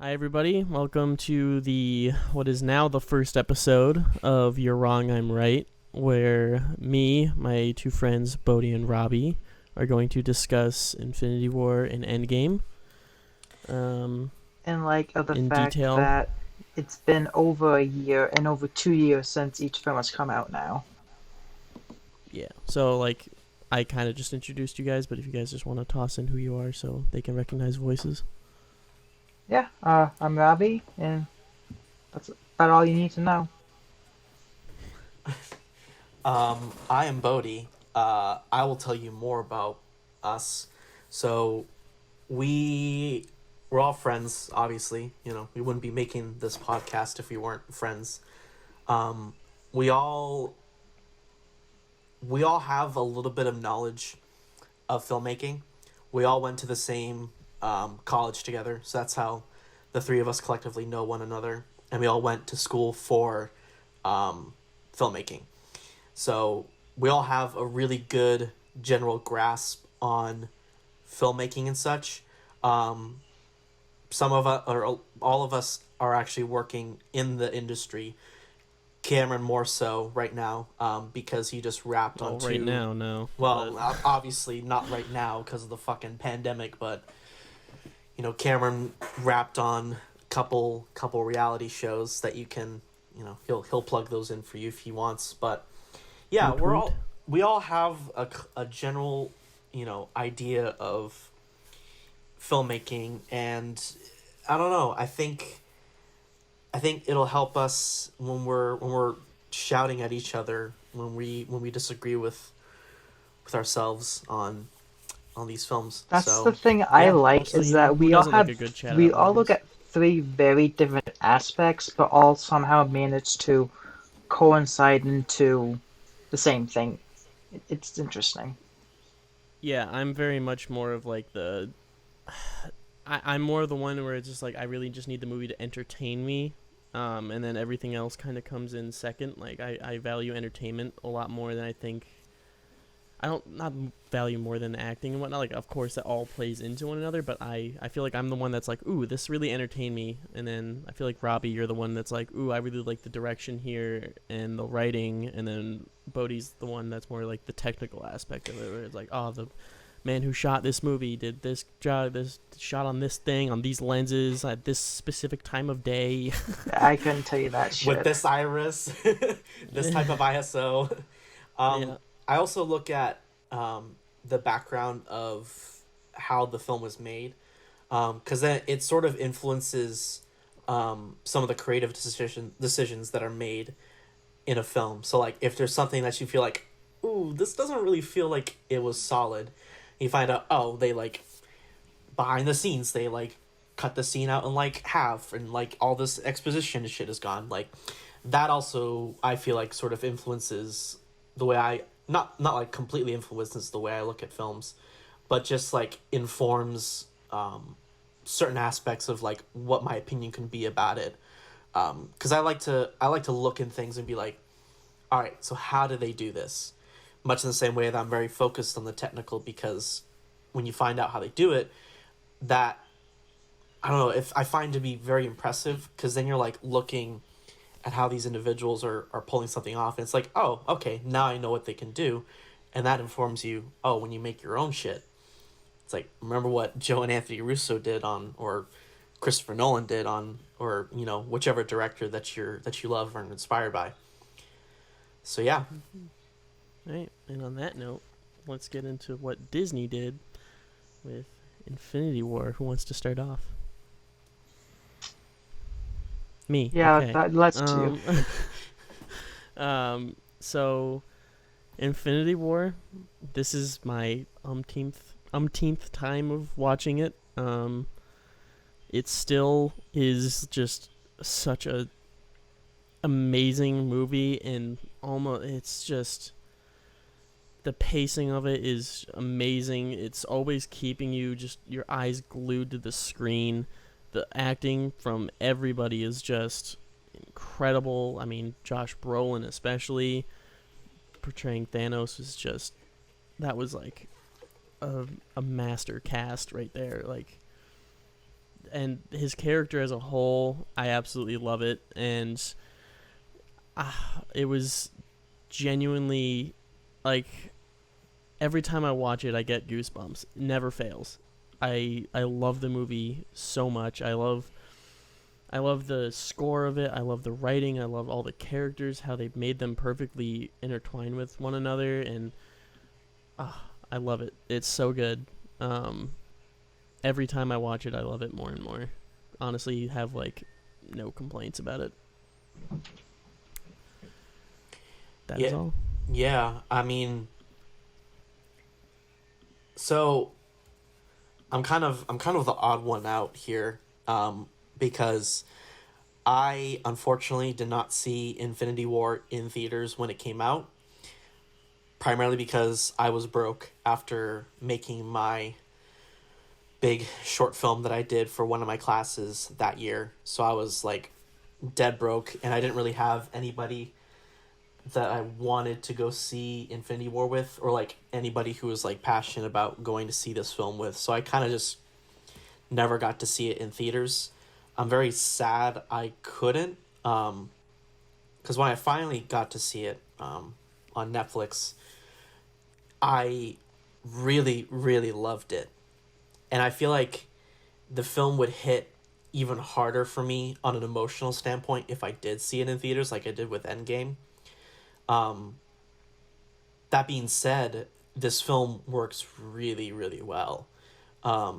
Hi, everybody. Welcome to what is now the first episode of You're Wrong, I'm Right, where me, my two friends, Bodhi and Robbie, are going to discuss Infinity War and Endgame In light of the in fact detail. that it's been over a year and over 2 years since each film has come out now. Yeah. So, I kind of just introduced you guys, but if you guys just want to toss in who you are so they can recognize voices. Yeah, I'm Robbie, and that's about all you need to know. I am Bodhi. I will tell you more about us. So we we're all friends. Obviously, we wouldn't be making this podcast if we weren't friends. Um, we all we all have a little bit of knowledge of filmmaking. We all went to the same college together, so that's how the three of us collectively know one another. And we all went to school for filmmaking. So we all have a really good general grasp on filmmaking and such. Um, some of us, or all of us, are actually working in the industry. Cameron more so right now, because he just wrapped on Well, right two. now, no. But Well, obviously not right now because of the fucking pandemic, but Cameron wrapped on couple reality shows that you can, he'll plug those in for you if he wants, but yeah, woot woot. we all have a general, idea of filmmaking, and I don't know. I think it'll help us when we're shouting at each other when we disagree with ourselves on these films. That's the So thing I yeah, like Also, is that who doesn't like a good chat we about all look movies? at three very different aspects, but all somehow manage to coincide into the same thing. It's interesting. Yeah, I'm very much more of I'm more the one where it's just like I really just need the movie to entertain me, and then everything else kind of comes in second. Like I value entertainment a lot more than I think. I don't not value more than acting and whatnot. Like of course that all plays into one another, but I feel like I'm the one that's like, ooh, this really entertained me, and then I feel like Robbie, you're the one that's like, ooh, I really like the direction here and the writing, and then Bodhi's the one that's more like the technical aspect of it, where it's like, oh, the man who shot this movie did this job, this shot on this thing, on these lenses, at this specific time of day. I couldn't tell you that with shit. this iris, this type of ISO. Um, Yeah. I also look at the background of how the film was made, because then it sort of influences some of the creative decisions that are made in a film. So like if there's something that you feel like, ooh, this doesn't really feel like it was solid, you find out, oh, they like behind the scenes they like cut the scene out in like half, and like all this exposition shit is gone. Like that also I feel like sort of influences the way I not like completely influences the way I look at films, but just like informs certain aspects of like what my opinion can be about it. Because I like to look in things and be like, all right, so how do they do this? Much in the same way that I'm very focused on the technical, because when you find out how they do it, that I don't know, if I find to be very impressive, because then you're like looking at how these individuals are pulling something off, and it's like, oh, okay, now I know what they can do, and that informs you. Oh, when you make your own shit, it's like, remember what Joe and Anthony Russo did on, or Christopher Nolan did on, or whichever director that you love or are inspired by. So yeah. Right. And on that note, let's get into what Disney did with Infinity War. Who wants to start off? Me. Yeah, Okay. let's do. So Infinity War. This is my umpteenth time of watching it. It still is just such a amazing movie, and almost it's just the pacing of it is amazing. It's always keeping you just your eyes glued to the screen. The acting from everybody is just incredible. I mean, Josh Brolin especially portraying Thanos is just that was like a master cast right there. Like and his character as a whole, I absolutely love it, and it was genuinely like every time I watch it, I get goosebumps. It never fails. I love the movie so much. I love the score of it. I love the writing. I love all the characters, how they've made them perfectly intertwined with one another, and I love it. It's so good. Every time I watch it, I love it more and more. Honestly, have like no complaints about it. That is all. Yeah, I mean, so I'm kind of the odd one out here, because I unfortunately did not see Infinity War in theaters when it came out, primarily because I was broke after making my big short film that I did for one of my classes that year. So I was like dead broke, and I didn't really have anybody that I wanted to go see Infinity War with, or like anybody who was like passionate about going to see this film with. So I kind of just never got to see it in theaters. I'm very sad I couldn't, because when I finally got to see it on Netflix, I really, really loved it. And I feel like the film would hit even harder for me on an emotional standpoint if I did see it in theaters like I did with Endgame. That being said, this film works really, really well. I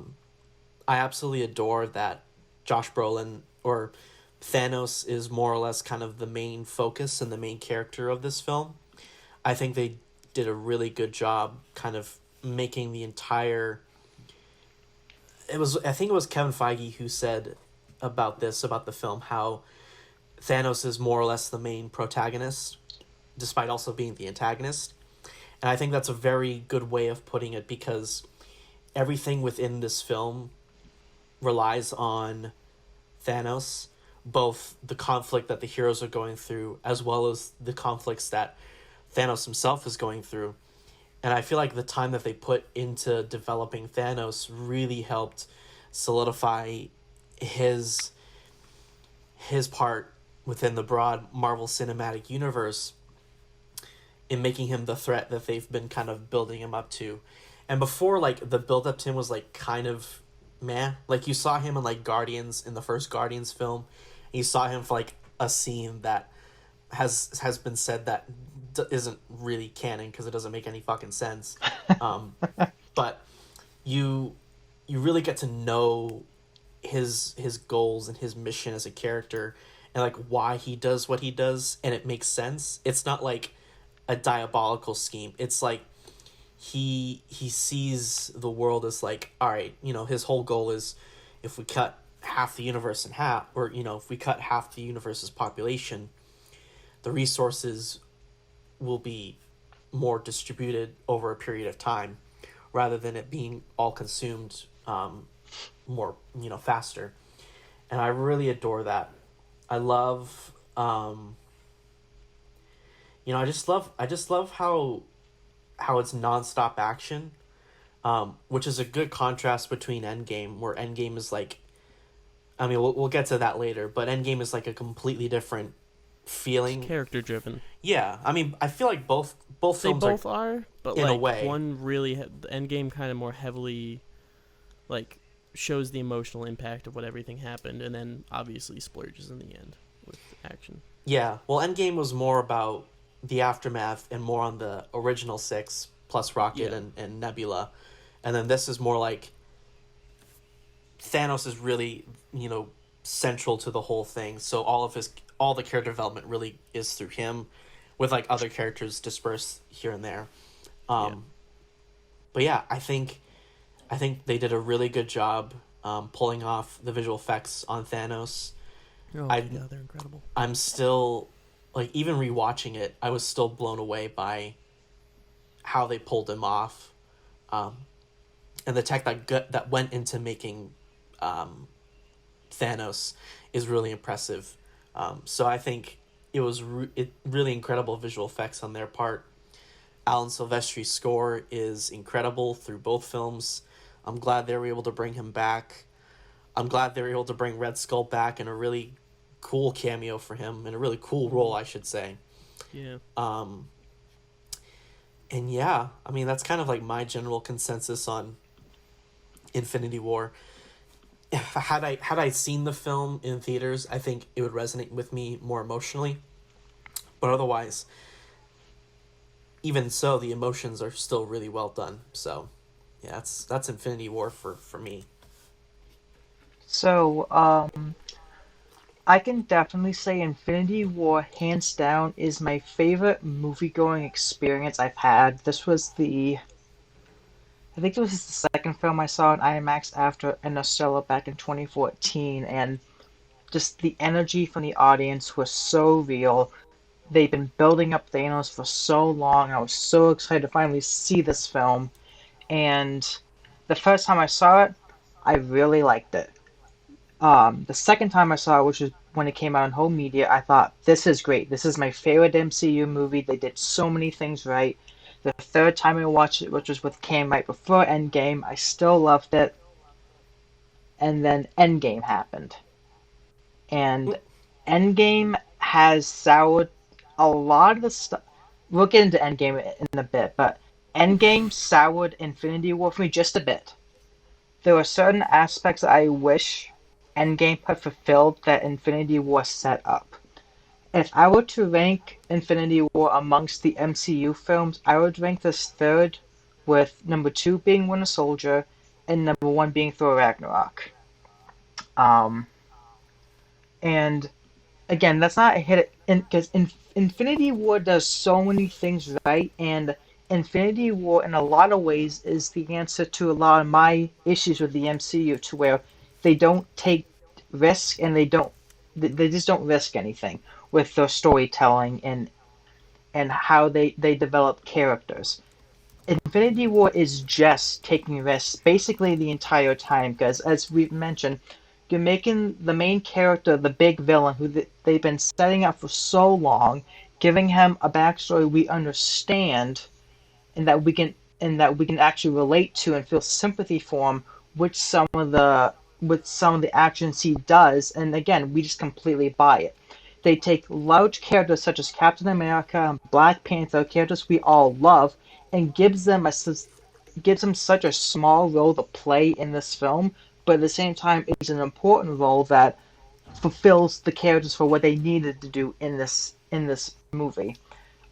absolutely adore that Josh Brolin, or Thanos, is more or less kind of the main focus and the main character of this film. I think they did a really good job kind of making the entire... I think it was Kevin Feige who said about the film, how Thanos is more or less the main protagonist, despite also being the antagonist. And I think that's a very good way of putting it, because everything within this film relies on Thanos, both the conflict that the heroes are going through, as well as the conflicts that Thanos himself is going through. And I feel like the time that they put into developing Thanos really helped solidify his part within the broad Marvel Cinematic Universe, in making him the threat that they've been kind of building him up to. And before, like, the build up to him was like kind of meh. Like, you saw him in like Guardians, in the first Guardians film, and you saw him for like a scene that has been said that isn't really canon because it doesn't make any fucking sense. But you really get to know his goals and his mission as a character, and like why he does what he does, and it makes sense. It's not like a diabolical scheme. It's like he sees the world as like, all right, his whole goal is, if we cut half the universe in half, or if we cut half the universe's population, the resources will be more distributed over a period of time, rather than it being all consumed more faster. And I really adore that. I love I just love how it's nonstop action, which is a good contrast between Endgame, where Endgame is like, I mean, we'll get to that later, but Endgame is like a completely different feeling. It's character driven. Yeah, I mean, I feel like both films they both are, but in like a way. one really the Endgame kind of more heavily like shows the emotional impact of what everything happened, and then obviously splurges in the end with action. Yeah, well, Endgame was more about the aftermath and more on the original six plus Rocket and Nebula, and then this is more like Thanos is really central to the whole thing. So all the character development really is through him, with like other characters dispersed here and there. But yeah, I think they did a really good job pulling off the visual effects on Thanos. Oh, yeah, they're incredible. I'm still, like, even rewatching it, I was still blown away by how they pulled him off, and the tech that went into making Thanos is really impressive. So I think it was really incredible visual effects on their part. Alan Silvestri's score is incredible through both films. I'm glad they were able to bring him back. I'm glad they were able to bring Red Skull back in a really cool cameo for him, in a really cool role, I should say. Yeah. Um, and yeah, I mean that's kind of like my general consensus on Infinity War. Had I seen the film in theaters, I think it would resonate with me more emotionally. But otherwise, even so, the emotions are still really well done. So, yeah, that's Infinity War for me. So, I can definitely say Infinity War, hands down, is my favorite movie-going experience I've had. I think this was the second film I saw in IMAX after Interstellar back in 2014, and just the energy from the audience was so real. They've been building up Thanos for so long. I was so excited to finally see this film, and the first time I saw it, I really liked it. The second time I saw it, which was when it came out on home media, I thought, this is great. This is my favorite MCU movie. They did so many things right. The third time I watched it, which was with came right before Endgame, I still loved it. And then Endgame happened. And Endgame has soured a lot of the stuff. We'll get into Endgame in a bit, but Endgame soured Infinity War for me just a bit. There were certain aspects I wish Endgame had fulfilled that Infinity War set up. If I were to rank Infinity War amongst the MCU films, I would rank this third, with number two being Winter Soldier and number one being Thor Ragnarok. Um, and again, that's not a hit because Infinity War does so many things right, and Infinity War, in a lot of ways, is the answer to a lot of my issues with the MCU, to where they don't take risk and they just don't risk anything with their storytelling and how they develop characters. Infinity War is just taking risks basically the entire time because, as we've mentioned, you're making the main character the big villain who they've been setting up for so long, giving him a backstory we understand and that we can actually relate to and feel sympathy for him with some of the actions he does, and again, we just completely buy it. They take large characters such as Captain America and Black Panther, characters we all love, and gives them such a small role to play in this film, but at the same time, it's an important role that fulfills the characters for what they needed to do in this movie.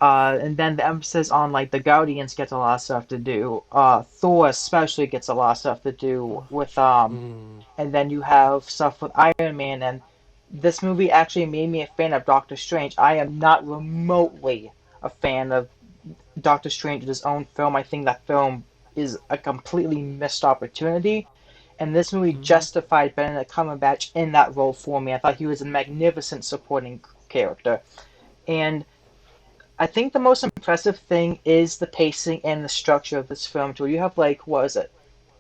And then the emphasis on like the Guardians gets a lot of stuff to do. Thor especially gets a lot of stuff to do with Mm. and then you have stuff with Iron Man, and this movie actually made me a fan of Doctor Strange. I am not remotely a fan of Doctor Strange's own film. I think that film is a completely missed opportunity, and this movie Mm-hmm. justified Benedict Cumberbatch in that role for me. I thought he was a magnificent supporting character, and I think the most impressive thing is the pacing and the structure of this film. Too, you have like what is it,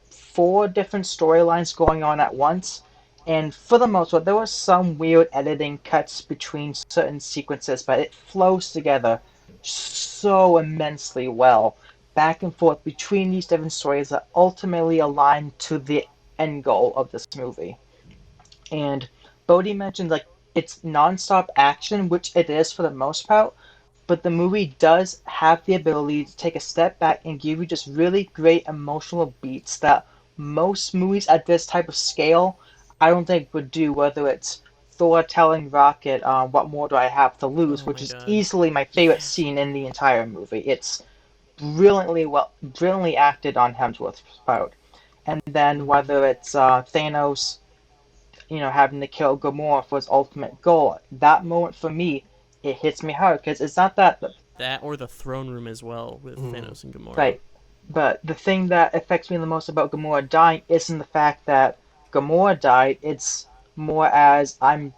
four different storylines going on at once, and for the most part, there was some weird editing cuts between certain sequences, but it flows together so immensely well, back and forth between these different stories that ultimately align to the end goal of this movie. And Bodhi mentioned like it's nonstop action, which it is for the most part, but the movie does have the ability to take a step back and give you just really great emotional beats that most movies at this type of scale I don't think would do, whether it's Thor telling Rocket, what more do I have to lose, Oh which my is god. easily my favorite Yeah. scene in the entire movie. It's brilliantly acted on Hemsworth's part. And then Mm-hmm. whether it's Thanos, having to kill Gamora for his ultimate goal, that moment for me, it hits me hard because it's not that That or the throne room as well with Mm. Thanos and Gamora. right. But the thing that affects me the most about Gamora dying isn't the fact that Gamora died. It's more as I'm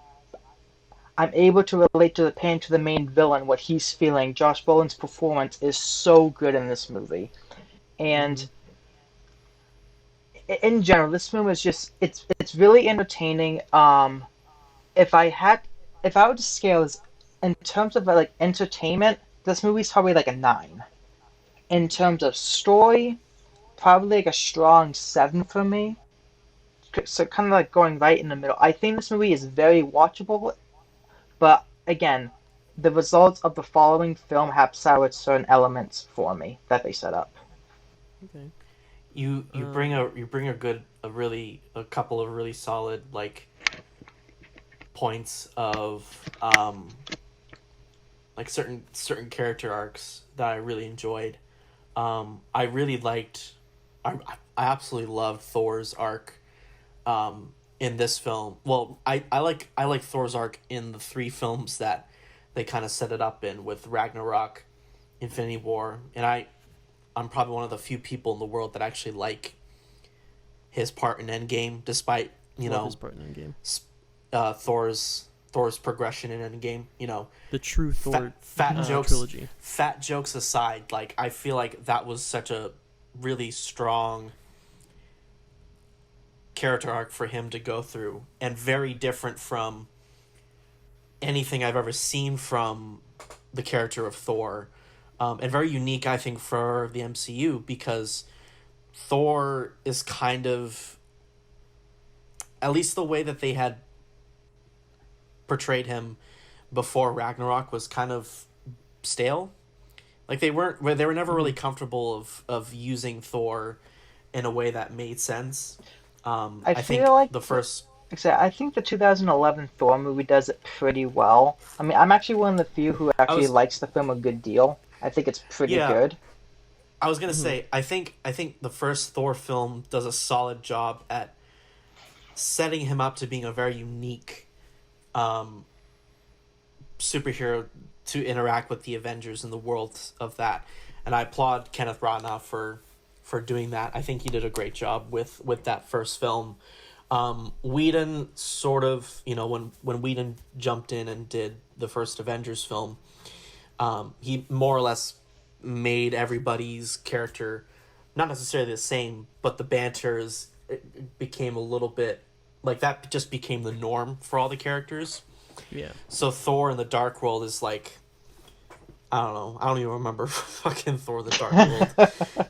able to relate to the pain to the main villain, what he's feeling. Josh Brolin's performance is so good in this movie, Mm-hmm. and in general, this film is just it's really entertaining. If I had if I were to scale this in terms of like entertainment, this movie's probably like a 9. In terms of story, probably like a strong 7 for me. so kind of like going right in the middle. I think this movie is very watchable, but again, the results of the following film have soured certain elements for me that they set up. Okay. You bring a couple of really solid like points of like certain character arcs that I really enjoyed. I really liked, I absolutely loved Thor's arc in this film. Well, I like Thor's arc in the three films that they kind of set it up in, with Ragnarok, Infinity War, and I'm probably one of the few people in the world that actually like his part in Endgame, despite Love his part in Endgame. Thor's progression in Endgame. The true Thor fat jokes trilogy. Fat jokes aside, like I feel like that was such a really strong character arc for him to go through, and very different from anything I've ever seen from the character of Thor, and very unique, I think, for the MCU, because Thor is kind of, at least the way that they had portrayed him before Ragnarok, was kind of stale. Like they were never really comfortable of using Thor in a way that made sense. I think feel like the first. I think the 2011 Thor movie does it pretty well. I mean, I'm actually one of the few who actually likes the film a good deal. I think it's pretty good. I was gonna say, I think the first Thor film does a solid job at setting him up to being a very unique superhero to interact with the Avengers in the world of that, and I applaud Kenneth Branagh for doing that. I think he did a great job with that first film. Whedon sort of, when Whedon jumped in and did the first Avengers film, he more or less made everybody's character not necessarily the same, but the it became a little bit like that, just became the norm for all the characters. Yeah. So Thor in the Dark World is like, I don't know. I don't even remember fucking Thor the Dark World.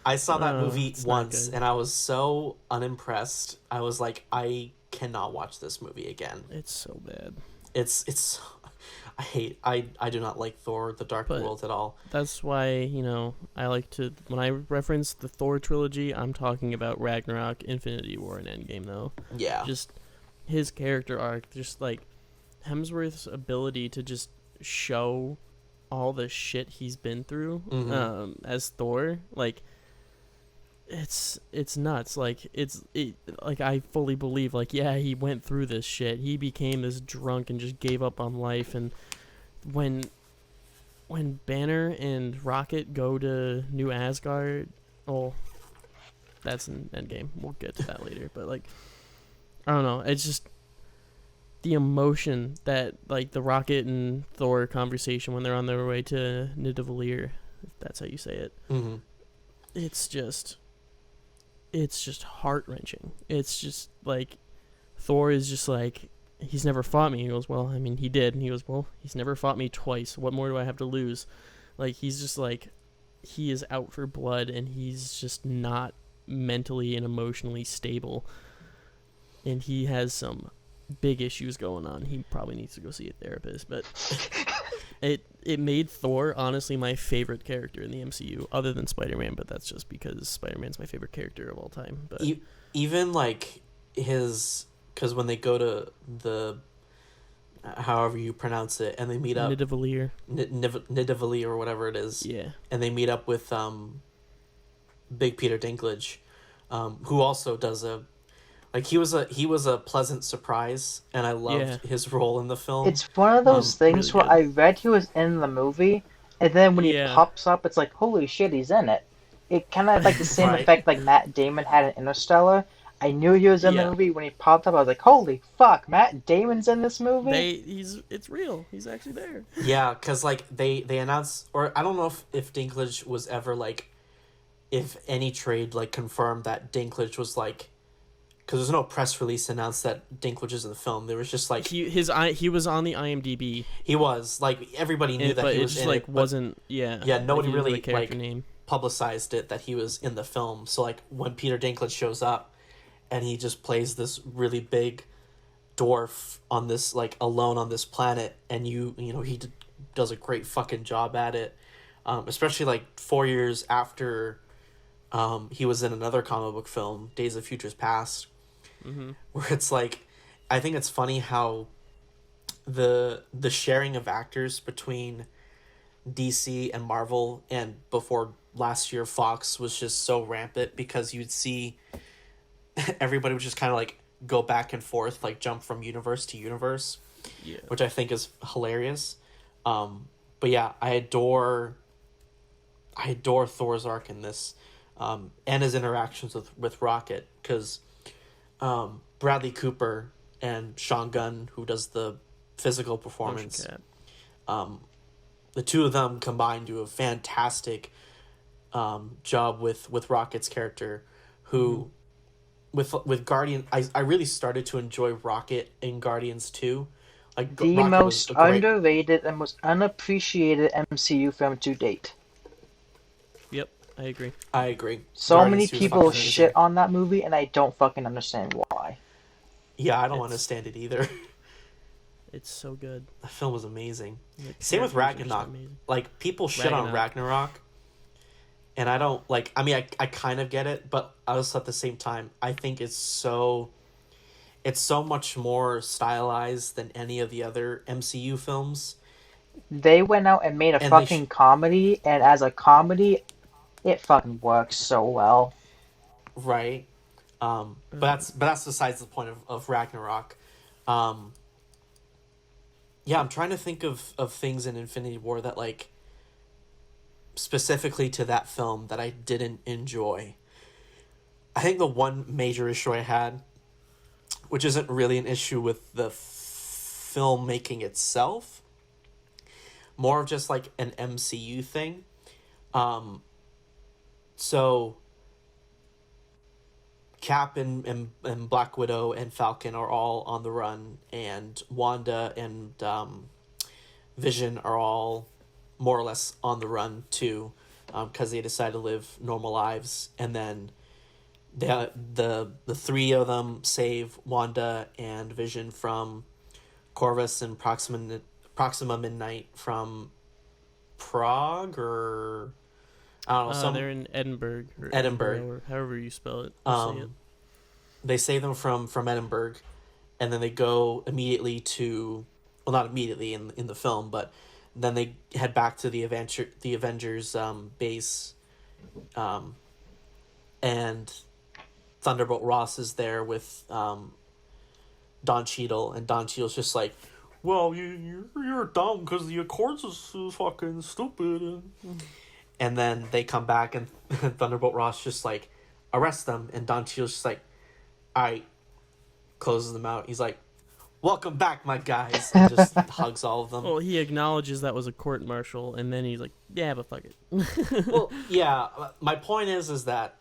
I saw that movie once and I was so unimpressed. I was like, I cannot watch this movie again. It's so bad. It's I do not like Thor the Dark World at all. That's why, I like to, when I reference the Thor trilogy, I'm talking about Ragnarok, Infinity War, and Endgame, though. Yeah. Just his character arc, just like Hemsworth's ability to just show all the shit he's been through as Thor, like, it's nuts. Like like I fully believe, like, yeah, he went through this shit. He became this drunk and just gave up on life. And when Banner and Rocket go to New Asgard, that's an Endgame. We'll get to that later. But like, I don't know. It's just the emotion that, like, the Rocket and Thor conversation when they're on their way to Nidavellir, if that's how you say it. Mm-hmm. It's just heart-wrenching. It's just like Thor is just like, he's never fought me. He goes, well, I mean, he did. And he goes, well, he's never fought me twice. What more do I have to lose? Like, he's just like, he is out for blood, and he's just not mentally and emotionally stable. And he has some big issues going on. He probably needs to go see a therapist. But it made Thor, honestly, my favorite character in the MCU, other than Spider-Man, but that's just because Spider-Man's my favorite character of all time. But even, like, because when they go to the, however you pronounce it, and they meet up... Nidavellir. Nidavellir, or whatever it is. Yeah. And they meet up with Big Peter Dinklage, who also does he was a pleasant surprise, and I loved his role in the film. It's one of those things really where good. I read he was in the movie, and then when he pops up, it's like, holy shit, he's in it. It kind of had like the same effect like Matt Damon had in Interstellar. I knew he was in the movie. When he popped up, I was like, holy fuck, Matt Damon's in this movie? It's real. He's actually there. Yeah, because like they announced, or I don't know if Dinklage was ever like, if any trade like confirmed that Dinklage was like, because there's no press release announced that Dinklage is in the film. There was just like he was on the IMDb. He was like, everybody knew that he was in it, wasn't nobody really like name. publicized it that he was in the film. So like when Peter Dinklage shows up, and he just plays this really big dwarf on this, like, alone on this planet, and he does a great fucking job at it, especially like 4 years after he was in another comic book film, Days of Futures Past, where it's like, I think it's funny how the sharing of actors between DC and Marvel, and before last year Fox, was just so rampant, because you'd see everybody would just kind of like go back and forth, like jump from universe to universe, Yeah. which I think is hilarious. But yeah, I adore Thor's arc in this, and his interactions with Rocket, because Bradley Cooper and Sean Gunn, who does the physical performance, the two of them combined do a fantastic job with Rocket's character, who with Guardian, I really started to enjoy Rocket in Guardians 2. Like, The Rocket most was a great, underrated and most unappreciated MCU film to date. Yep, I agree. I agree. So Guardians many 2 is people fucking amazing. shit on that movie, and I don't fucking understand why. Yeah, I don't It's- understand it either. It's so good. The film was amazing. The Same with characters are just Ragnarok. amazing. Like, people shit on Ragnarok, and I don't like. I mean, I kind of get it, but also at the same time, I think it's so much more stylized than any of the other MCU films. They went out and made a And fucking comedy, and as a comedy, it fucking works so well. Right. But that's besides the point of Ragnarok. Yeah, I'm trying to think of things in Infinity War that, like, specifically to that film, that I didn't enjoy. I think the one major issue I had, which isn't really an issue with the filmmaking itself, more of just like an MCU thing. So Cap and Black Widow and Falcon are all on the run, and Wanda and Vision are all more or less on the run too, because they decide to live normal lives. And then the three of them save Wanda and Vision from Corvus and Proxima Midnight from Prague, or I don't know. They're in Edinburgh. Edinburgh. Or however you spell it. They save them from Edinburgh, and then they go immediately to, well, not immediately in the film, but then they head back to the Avengers base, and Thunderbolt Ross is there with Don Cheadle, and Don Cheadle's just like, well, you're dumb because the Accords is fucking stupid. And then they come back, and Thunderbolt Ross just like, arrest them, and Don Cheadle's just like, alright, closes them out. He's like, welcome back, my guys, and just hugs all of them. Well, he acknowledges that was a court martial, and then he's like, yeah, but fuck it. Well, yeah, my point is that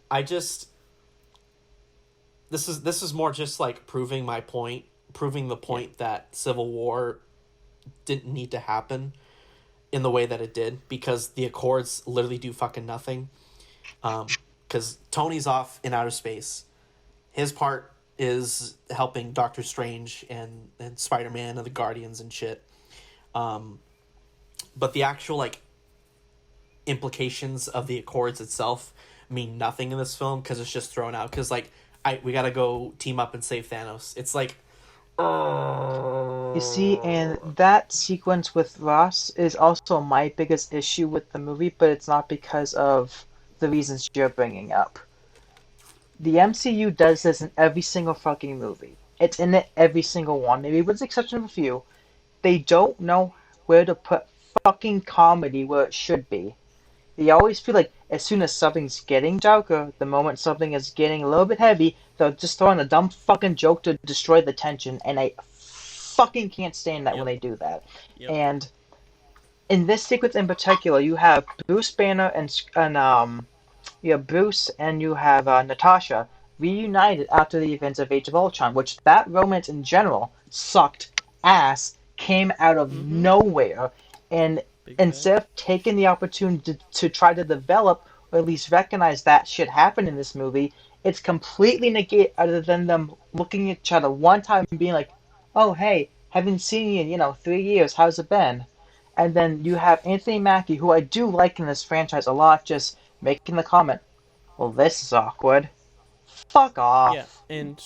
I just, this is more just like proving the point that Civil War didn't need to happen in the way that it did, because the Accords literally do fucking nothing. Because Tony's off in outer space. His part is helping Doctor Strange and Spider-Man and the Guardians and shit. But the actual, like, implications of the Accords itself mean nothing in this film, because it's just thrown out. Because, like, we gotta go team up and save Thanos. It's like, You see, and that sequence with Ross is also my biggest issue with the movie, but it's not because of the reasons you're bringing up. The MCU does this in every single fucking movie. It's in it every single one, maybe with the exception of a few. They don't know where to put fucking comedy where it should be. They always feel like as soon as something's getting darker, the moment something is getting a little bit heavy, they'll just throw in a dumb fucking joke to destroy the tension, and I fucking can't stand that when they do that. Yep. And in this sequence in particular, you have Bruce Banner and you have Bruce and you have Natasha reunited after the events of Age of Ultron, which that romance in general sucked ass, came out of nowhere, and instead of taking the opportunity to try to develop or at least recognize that shit happened in this movie, It's completely negated other than them looking at each other one time and being like, "Oh, hey, haven't seen you in, 3 years. How's it been?" And then you have Anthony Mackie, who I do like in this franchise a lot, just making the comment, "Well, this is awkward. Fuck Yeah, off." and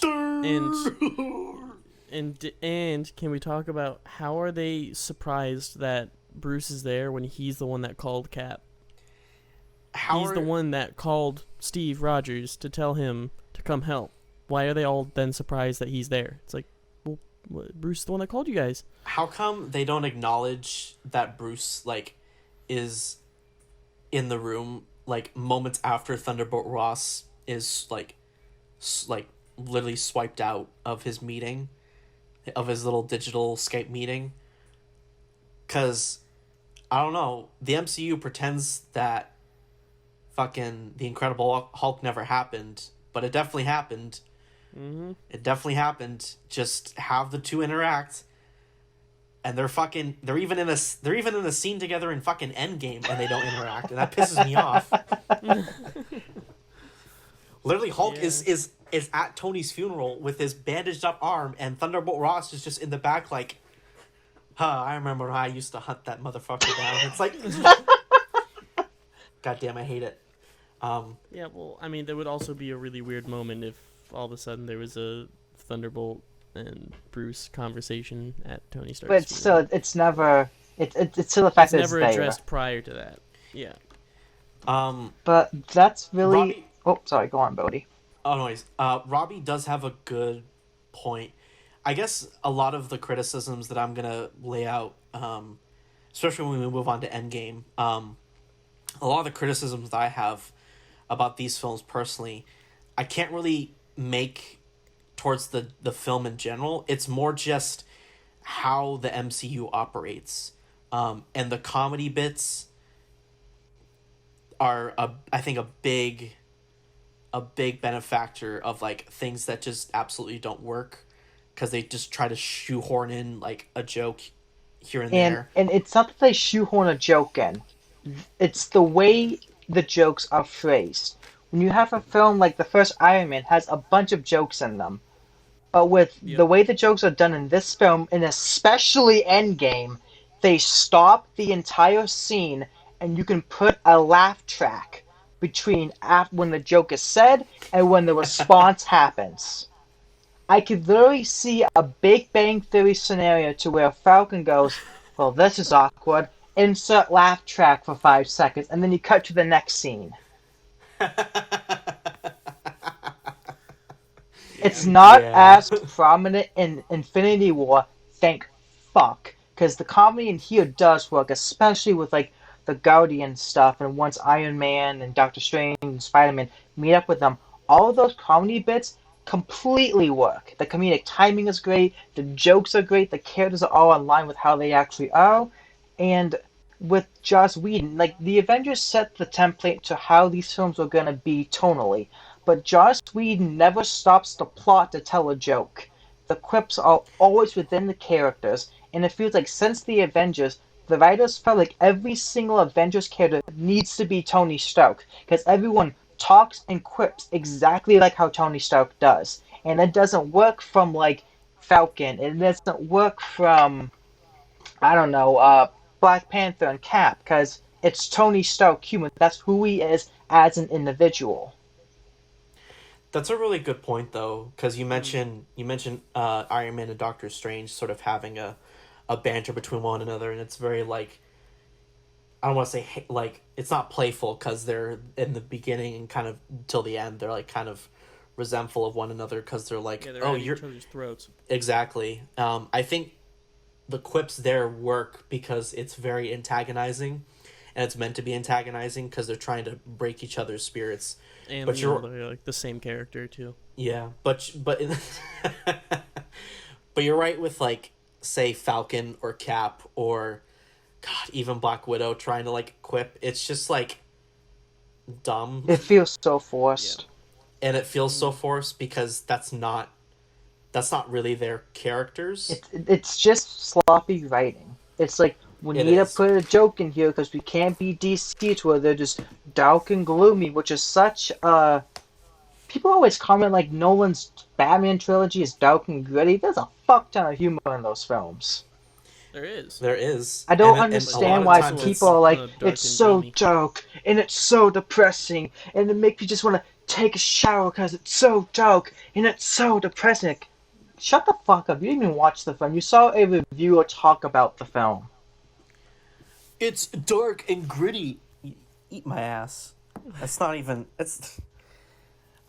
and can we talk about how are they surprised that Bruce is there when he's the one that called Cap? He's the one that called Steve Rogers to tell him to come help. Why are they all then surprised that he's there? It's like, well, Bruce is the one that called you guys. How come they don't acknowledge that Bruce is in the room moments after Thunderbolt Ross is literally swiped out of his meeting, of his little digital Skype meeting? Because I don't know, the MCU pretends that fucking the Incredible Hulk never happened, but it definitely happened. Mm-hmm. It definitely happened. Just have the two interact, and they're even in a scene together in fucking Endgame, and they don't interact, and that pisses me off. Literally, Hulk is at Tony's funeral with his bandaged up arm, and Thunderbolt Ross is just in the back like, I remember how I used to hunt that motherfucker down. It's like, goddamn, I hate it. Yeah, well, I mean, there would also be a really weird moment if all of a sudden there was a Thunderbolt and Bruce conversation at Tony Stark's But funeral. still, it's never. It's still the fact that it's never there. addressed prior to that. Yeah. But that's really. Robbie, Oh, sorry. Go on, Bodhi. oh, anyways, Robbie does have a good point. I guess a lot of the criticisms that I'm gonna lay out, especially when we move on to Endgame, a lot of the criticisms that I have about these films personally, I can't really make towards the film in general. It's more just how the MCU operates, and the comedy bits are I think a big benefactor of things that just absolutely don't work, because they just try to shoehorn in a joke here and there. And it's not that they shoehorn a joke in. It's the way the jokes are phrased. When you have a film like the first Iron Man has a bunch of jokes in them, but with the way the jokes are done in this film, and especially Endgame, they stop the entire scene and you can put a laugh track between when the joke is said and when the response happens. I could literally see a Big Bang Theory scenario to where Falcon goes, "Well, this is awkward. Insert laugh track for 5 seconds," and then you cut to the next scene. It's not as prominent in Infinity War, thank fuck, because the comedy in here does work, especially with the Guardian stuff, and once Iron Man and Doctor Strange and Spider-Man meet up with them, all of those comedy bits completely work. The comedic timing is great, the jokes are great, the characters are all in line with how they actually are, and with Joss Whedon, the Avengers set the template to how these films were gonna be tonally, but Joss Whedon never stops the plot to tell a joke. The quips are always within the characters, and it feels like since the Avengers, the writers felt like every single Avengers character needs to be Tony Stark, because everyone talks and quips exactly like how Tony Stark does. And it doesn't work from Falcon, it doesn't work from, I don't know, Black Panther and Cap, because it's Tony Stark human. That's who he is as an individual. That's a really good point, though, because you mentioned Iron Man and Doctor Strange sort of having a banter between one another, and it's very I don't want to say it's not playful, because they're in the beginning and kind of till the end they're kind of resentful of one another, because they're they're oh, at you're each other's throats. Exactly. I think the quips there work because it's very antagonizing, and it's meant to be antagonizing because they're trying to break each other's spirits. And but they're the same character too. Yeah, but but you're right with say Falcon or Cap or God, even Black Widow trying to quip. It's just dumb. It feels so forced. Yeah. And it feels so forced because that's not really their characters. It's just sloppy writing. It's we need to put a joke in here because we can't be DC to where they're just dark and gloomy, which is such a people always comment like Nolan's Batman trilogy is dark and gritty. There's a fuck ton of humor in those films. There is, There is, I don't and but a lot understand of why also times a people it's are fuck ton like, of it's dark and so gloomy. dark and it's so depressing and it makes me just want to take a shower because it's so dark and it's so depressing. Like, shut the fuck up. You didn't even watch the film. You saw a reviewer talk about the film. it's dark and gritty. Eat my ass. That's not even. It's.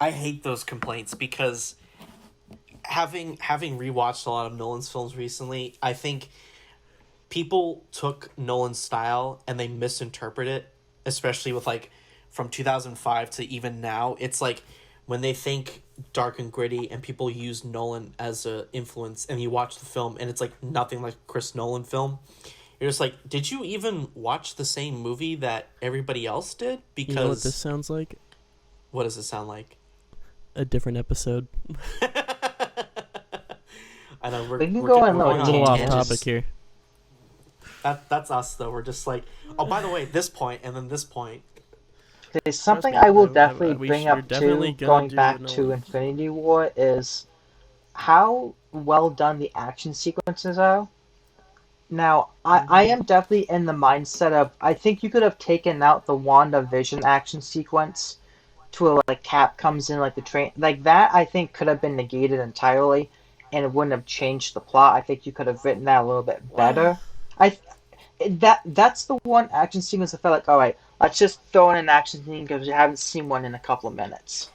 I hate those complaints because having rewatched a lot of Nolan's films recently, I think people took Nolan's style and they misinterpret it, especially with like from 2005 to even now. It's like when they think dark and gritty and people use Nolan as a influence and you watch the film and it's like nothing like a Chris Nolan film. You're just like, did you even watch the same movie that everybody else did? You know what this Because sounds like? what does it sound like? A different episode. I know We can go on we're a going A little on little off tangents. topic here. That's us though. We're just like, oh, by the way, this point and then this point. There's something me, I will I- definitely we bring we're up definitely too, gonna going do back Nolan. to Infinity War, is how well done the action sequences are. Now, I am definitely in the mindset of I think you could have taken out the WandaVision action sequence to where like Cap comes in like the train like that. I think could have been negated entirely, and it wouldn't have changed the plot. I think you could have written that a little bit better. I that's the one action sequence I felt like, all right, let's just throw in an action scene because we haven't seen one in a couple of minutes.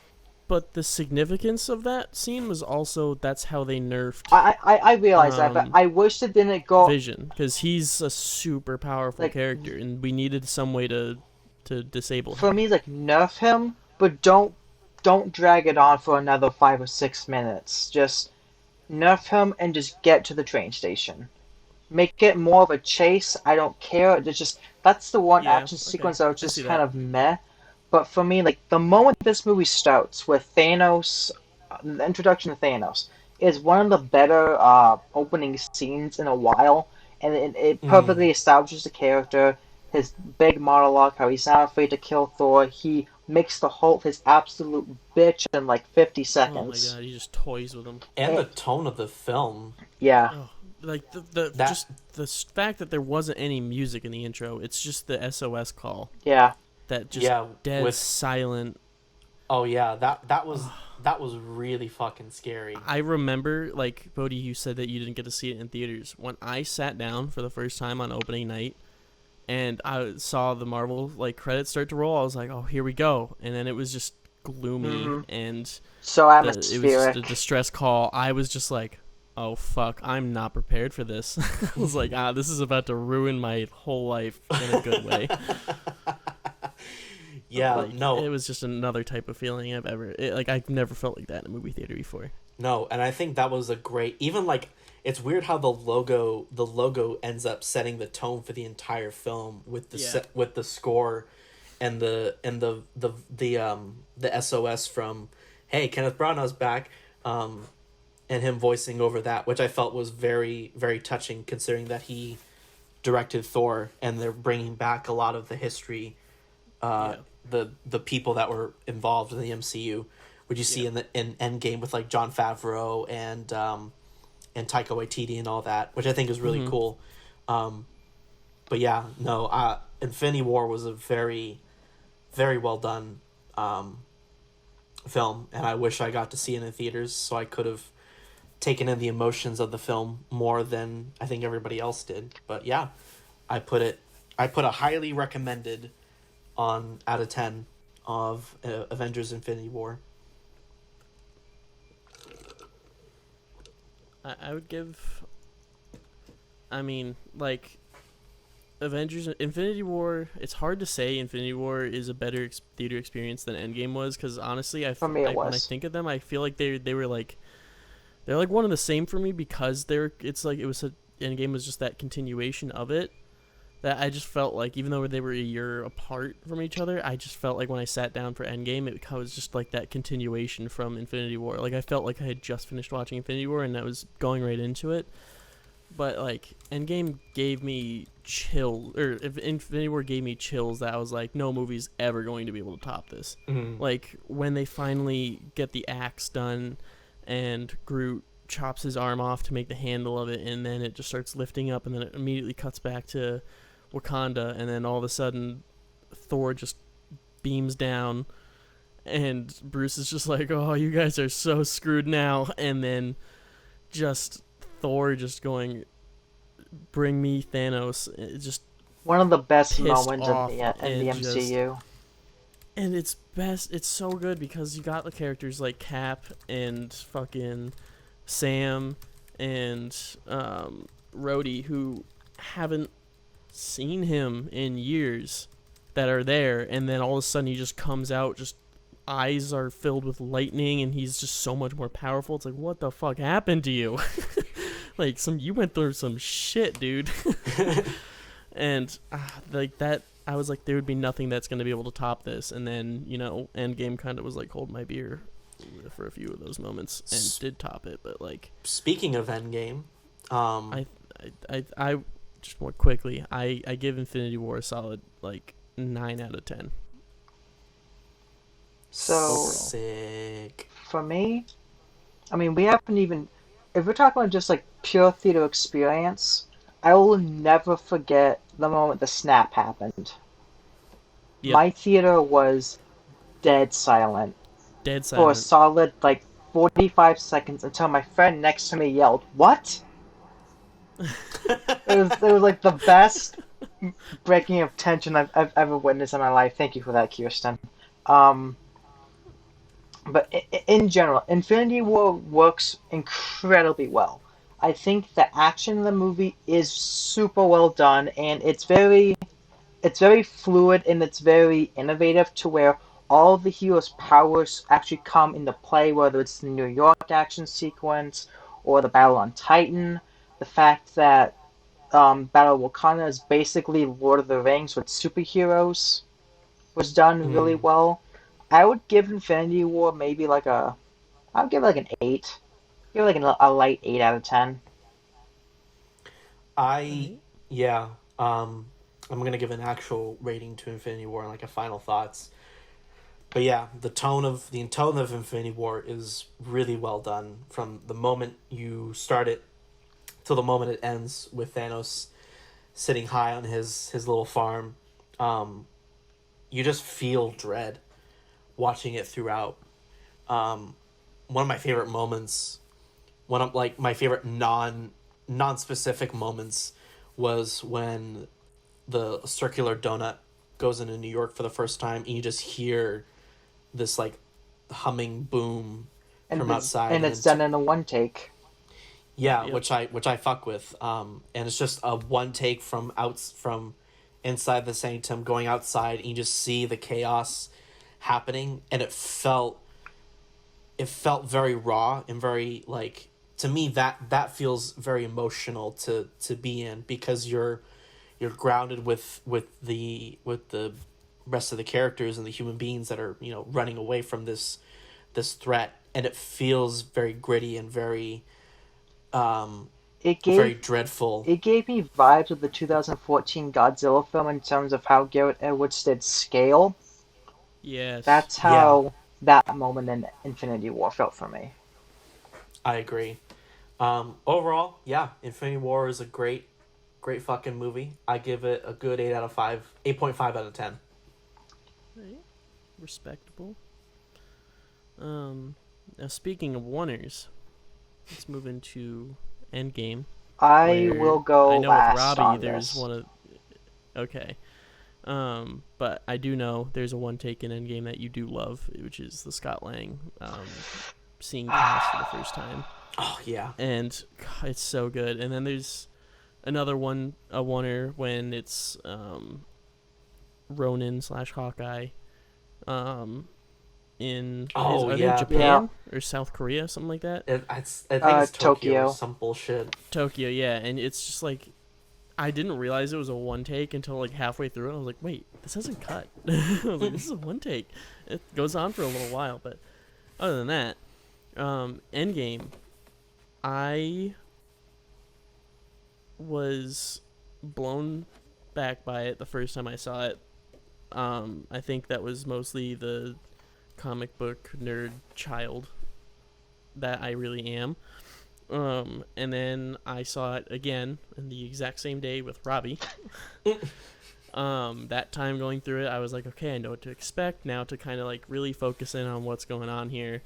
But the significance of that scene was also that's how they nerfed I realize that, but I wish it didn't go Vision, because he's a super powerful like character, and we needed some way to disable for him. me. Like nerf him, but don't drag it on for another 5 or 6 minutes. Just nerf him and just get to the train station. Make it more of a chase. I don't care. It's just that's the one Yeah, action okay, sequence that was I see just kind that. of meh. But for me, like the moment this movie starts with Thanos, the introduction of Thanos is one of the better opening scenes in a while, and it Mm. perfectly establishes the character. His big monologue, how he's not afraid to kill Thor. He makes the Hulk his absolute bitch in like 50 Oh my seconds. god, he just toys with him. And the And, tone of the film. yeah, Oh, like the That just the fact that there wasn't any music in the intro. It's just the SOS call yeah. that just yeah, dead with silent. oh yeah, that was really fucking scary. I remember, like, Bodhi, you said that you didn't get to see it in theaters. When I sat down for the first time on opening night and I saw the Marvel, like, credits start to roll, I was like, oh, here we go. And then it was just gloomy Hmm. and So it was just a atmospheric. distress call. I was just like, oh, fuck, I'm not prepared for this. I was like, this is about to ruin my whole life in a good way. Yeah, Like, no, it was just another type of feeling I've never felt like that in a movie theater before. no, and I think that was a great. Even like it's weird how the logo ends up setting the tone for the entire film with the Yeah. with the score, and the SOS from hey, Kenneth Branagh's back, and him voicing over that, which I felt was very very touching considering that he directed Thor and they're bringing back a lot of the history, Yeah. the people that were involved in the MCU, which you see Yeah. in Endgame with like Jon Favreau and Taika Waititi and all that, which I think is really Mhm. cool. But yeah, no, Infinity War was a very, very well done film, and I wish I got to see it in theaters so I could have taken in the emotions of the film more than I think everybody else did. But yeah, I put a highly recommended on out of 10 of Avengers Infinity War. I would give. I mean, like, Avengers Infinity War. It's hard to say Infinity War is a better theater experience than Endgame was, because honestly, For me, it when I was. think of them, I feel like they were like they're like one and the same for me, because it's like Endgame was just that continuation of it. That I just felt like, even though they were a year apart from each other, I just felt like when I sat down for Endgame, it was just like that continuation from Infinity War. Like, I felt like I had just finished watching Infinity War and I was going right into it. But like Endgame gave me chills, or if Infinity War gave me chills that I was like, no movie's ever going to be able to top this. Mm. Like when they finally get the axe done, and Groot chops his arm off to make the handle of it, and then it just starts lifting up, and then it immediately cuts back to Wakanda, and then all of a sudden Thor just beams down, and Bruce is just like, oh, you guys are so screwed now, and then just Thor just going, bring me Thanos, just One of the best pissed moments off, in the and just, MCU. and it's so good because you got the characters like Cap and fucking Sam and Rhodey, who haven't seen him in years, that are there, and then all of a sudden he just comes out, just eyes are filled with lightning, and he's just so much more powerful. It's like, what the fuck happened to you? Like, you went through some shit, dude. And like that, I was like, there would be nothing that's going to be able to top this. And then, Endgame kind of was like, hold my beer for a few of those moments, and did top it. But like, Speaking of Endgame, I just more quickly, I give Infinity War a solid like 9 out of 10. So sick. for me, I mean, we haven't even. If we're talking about just like pure theater experience, I will never forget the moment the snap happened. Yep. My theater was dead silent Dead for a silent. solid like 45 seconds until my friend next to me yelled, "What?" It was like the best breaking of tension I've ever witnessed in my life. Thank you for that, Kirsten. Um, but in general, Infinity War works incredibly well. I think the action in the movie is super well done, and it's very fluid and it's very innovative to where all of the hero's powers actually come into play, whether it's the New York action sequence or the battle on Titan. The fact that Battle of Wakanda is basically Lord of the Rings with superheroes was done really Mm. well. I would give Infinity War maybe I would give it like an 8. Give it like a light 8 out of 10. I Right. Yeah. I'm gonna give an actual rating to Infinity War and like a final thoughts. But yeah, the tone of Infinity War is really well done from the moment you start it till the moment it ends with Thanos sitting high on his little farm. Um, you just feel dread watching it throughout. Um, One of my favorite moments, one of like my favorite non specific moments, was when the circular donut goes into New York for the first time, and you just hear this like humming boom And from it's, outside, and and it's then done in a one take. yeah, Yep. which I fuck with. And it's just a one take from inside the sanctum going outside, and you just see the chaos happening, and it felt very raw and very like, to me that feels very emotional to be in, because you're grounded with the rest of the characters and the human beings that are running away from this threat, and it feels very gritty and um It very gave dreadful. it gave me vibes of the 2014 Godzilla film in terms of how Garrett Edwards did scale. Yes. That's Yeah, how that moment in Infinity War felt for me. I agree. Overall, yeah, Infinity War is a great fucking movie. I give it a good 8 out of 5, 8.5 out of 10. Right. Respectable. Now speaking of oneers, let's move into Endgame, I where will go I know with last Robbie on there's this. one of, okay. But I do know there's a one take in Endgame that you do love, which is the Scott Lang seeing Thanos for the first time, Oh yeah. and God, it's so good. And then there's another one, a oneer, when it's Ronin slash Hawkeye, um, Oh are they in yeah. Yeah, Japan or South Korea, something like that? I think it's Tokyo or Tokyo. some bullshit. Tokyo, yeah, and it's just like, I didn't realize it was a one take until like halfway through it. I was like, wait, this hasn't cut. I was like, this is a one take. It goes on for a little while, but other than that, Endgame, I was blown back by it the first time I saw it. I think that was mostly the comic book nerd child that I really am. And then I saw it again in the exact same day with Robbie. That time going through it, I was like, okay, I know what to expect now to kind of like really focus in on what's going on here.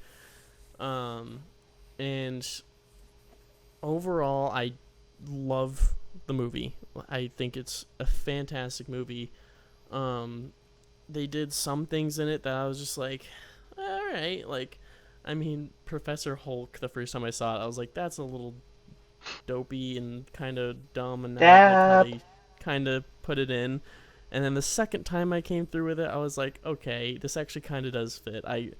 And overall, I love the movie. I think it's a fantastic movie. They did some things in it that I was just like, all right. Like, I mean, Professor Hulk, the first time I saw it, I was like, that's a little dopey and kind of dumb, and not like how Dab. they kind of put it in. And then the second time I came through with it, I was like, okay, this actually kind of does fit. I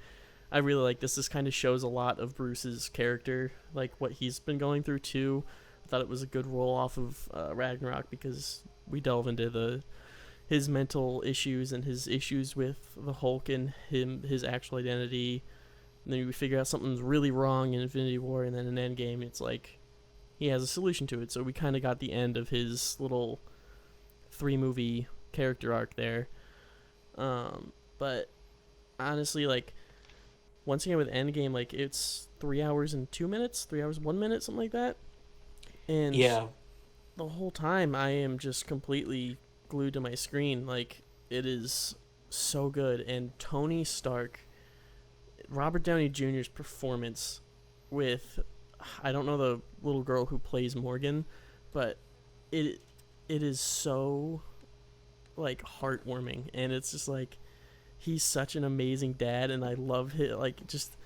really like this. This kind of shows a lot of Bruce's character, like what he's been going through too. I thought it was a good roll off of Ragnarok because we delve into his mental issues and his issues with the Hulk and his actual identity. And then we figure out something's really wrong in Infinity War, and then in Endgame, it's like he has a solution to it. So we kind of got the end of his little 3-movie character arc there. But honestly, like, once again with Endgame, like, it's 3 hours and 2 minutes, 3 hours 1 minute, something like that. And Yeah. the whole time I am just completely glued to my screen. Like, it is so good. And Tony Stark, Robert Downey Jr.'s performance with, I don't know the little girl who plays Morgan, but it is so, like, heartwarming. And it's just like, he's such an amazing dad, and I love it. Like, just,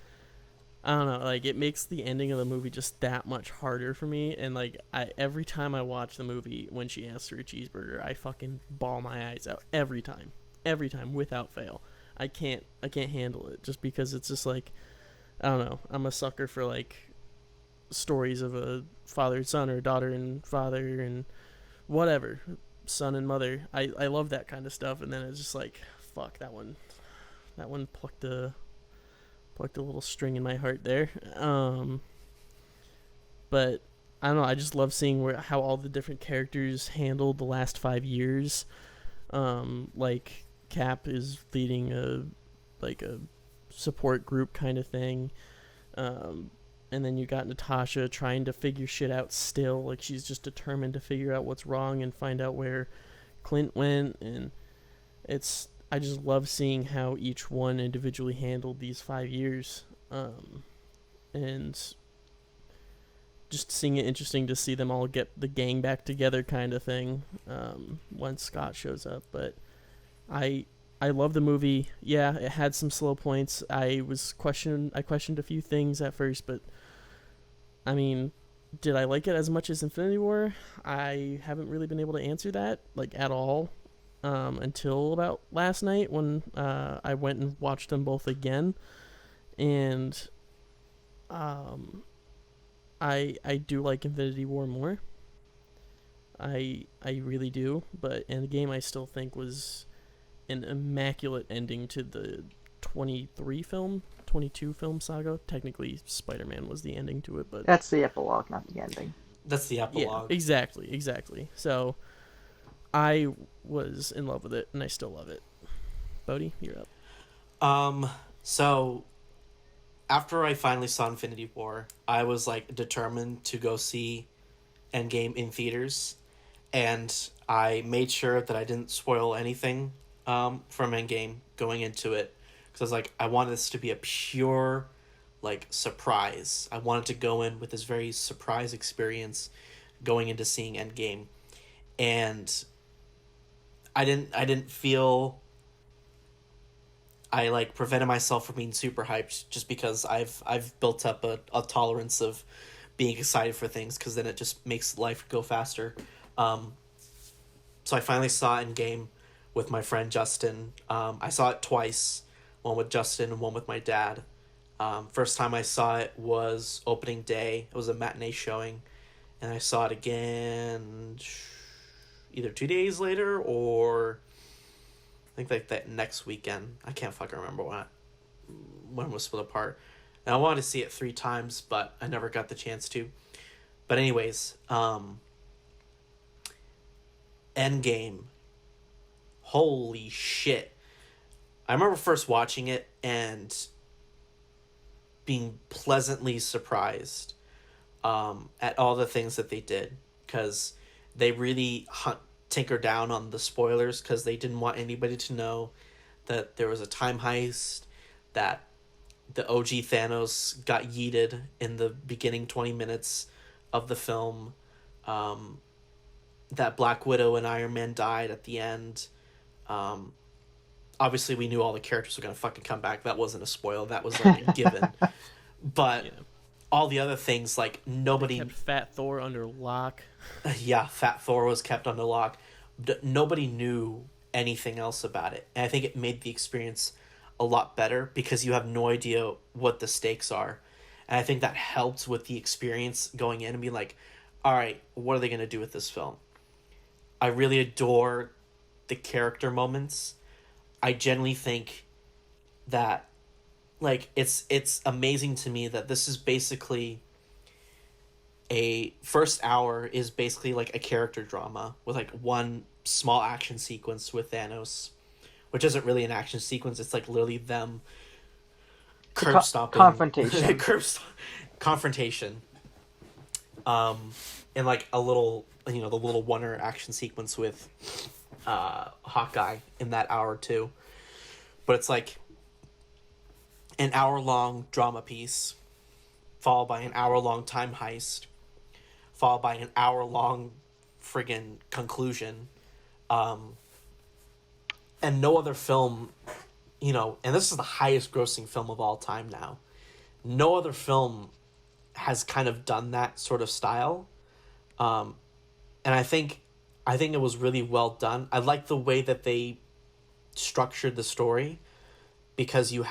I don't know, like, it makes the ending of the movie just that much harder for me. And like, every time I watch the movie, when she asks for a cheeseburger, I fucking bawl my eyes out every time without fail. I can't handle it, just because it's just like, I don't know, I'm a sucker for like stories of a father and son, or daughter and father, and whatever, son and mother. I love that kind of stuff. And then it's just like, fuck, that one plucked a little string in my heart there. But I don't know, I just love seeing how all the different characters handled the last 5 years. Like, Cap is leading a support group kind of thing. And then you got Natasha trying to figure shit out still. Like, she's just determined to figure out what's wrong and find out where Clint went. And I just love seeing how each one individually handled these 5 years. And just seeing it interesting to see them all get the gang back together kind of thing, once Scott shows up. But I love the movie. Yeah, it had some slow points. I questioned a few things at first, but I mean, did I like it as much as Infinity War? I haven't really been able to answer that, like, at all, until about last night when I went and watched them both again. And I do like Infinity War more. I really do, but Endgame I still think was an immaculate ending to the 22 film saga. Technically, Spider-Man was the ending to it, but That's the epilogue, not the ending. That's the epilogue. yeah, exactly. So I was in love with it, and I still love it. Bodhi, you're up. So after I finally saw Infinity War, I was like determined to go see Endgame in theaters, and I made sure that I didn't spoil anything from Endgame going into it, because I was like, I wanted this to be a pure, like, surprise. I wanted to go in with this very surprise experience going into seeing Endgame, and I didn't feel, I like prevented myself from being super hyped, just because I've built up a tolerance of being excited for things, because then it just makes life go faster. So I finally saw Endgame with my friend Justin. I saw it twice, one with Justin and one with my dad. First time I saw it was opening day. It was a matinee showing, and I saw it again either 2 days later, or I think like that next weekend. I can't fucking remember when it was split apart. And I wanted to see it 3 times, but I never got the chance to. But anyways, Endgame, holy shit. I remember first watching it and being pleasantly surprised at all the things that they did, because they really tinker down on the spoilers, because they didn't want anybody to know that there was a time heist, that the OG Thanos got yeeted in the beginning 20 minutes of the film, that Black Widow and Iron Man died at the end. Obviously, we knew all the characters were going to fucking come back. That wasn't a spoil. That was like a given. But all the other things, like, nobody... They kept Fat Thor under lock. Yeah, Fat Thor was kept under lock. Nobody knew anything else about it. And I think it made the experience a lot better, because you have no idea what the stakes are. And I think that helped with the experience going in and being like, all right, what are they going to do with this film? I really adore the character moments. I genuinely think that, like, it's amazing to me that this is basically a first hour is basically like a character drama with like one small action sequence with Thanos, which isn't really an action sequence. It's like literally them curb stomping. Confrontation. Confrontation. And like a little, the little one-er action sequence with Hawkeye in that hour too. But it's like an hour-long drama piece, followed by an hour-long time heist, followed by an hour-long friggin' conclusion. And no other film, and this is the highest grossing film of all time now. No other film has kind of done that sort of style. And I think it was really well done. I like the way that they structured the story, because you're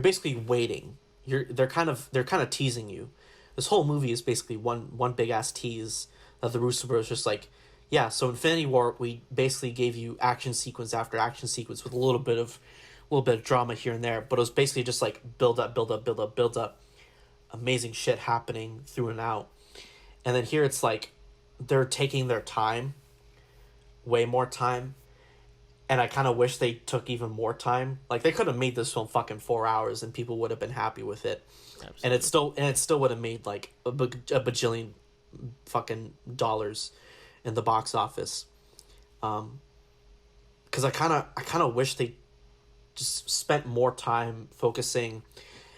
basically waiting. They're kind of teasing you. This whole movie is basically one big ass tease that the Russo Bros just like, yeah, so Infinity War, we basically gave you action sequence after action sequence with a little bit of drama here and there, but it was basically just like build up, amazing shit happening through and out. And then here it's like they're taking their time, way more time, and I kind of wish they took even more time. Like, they could have made this film fucking 4 hours and people would have been happy with it. Absolutely. And it still would have made like a bajillion fucking dollars in the box office. Because I kind of wish they just spent more time focusing.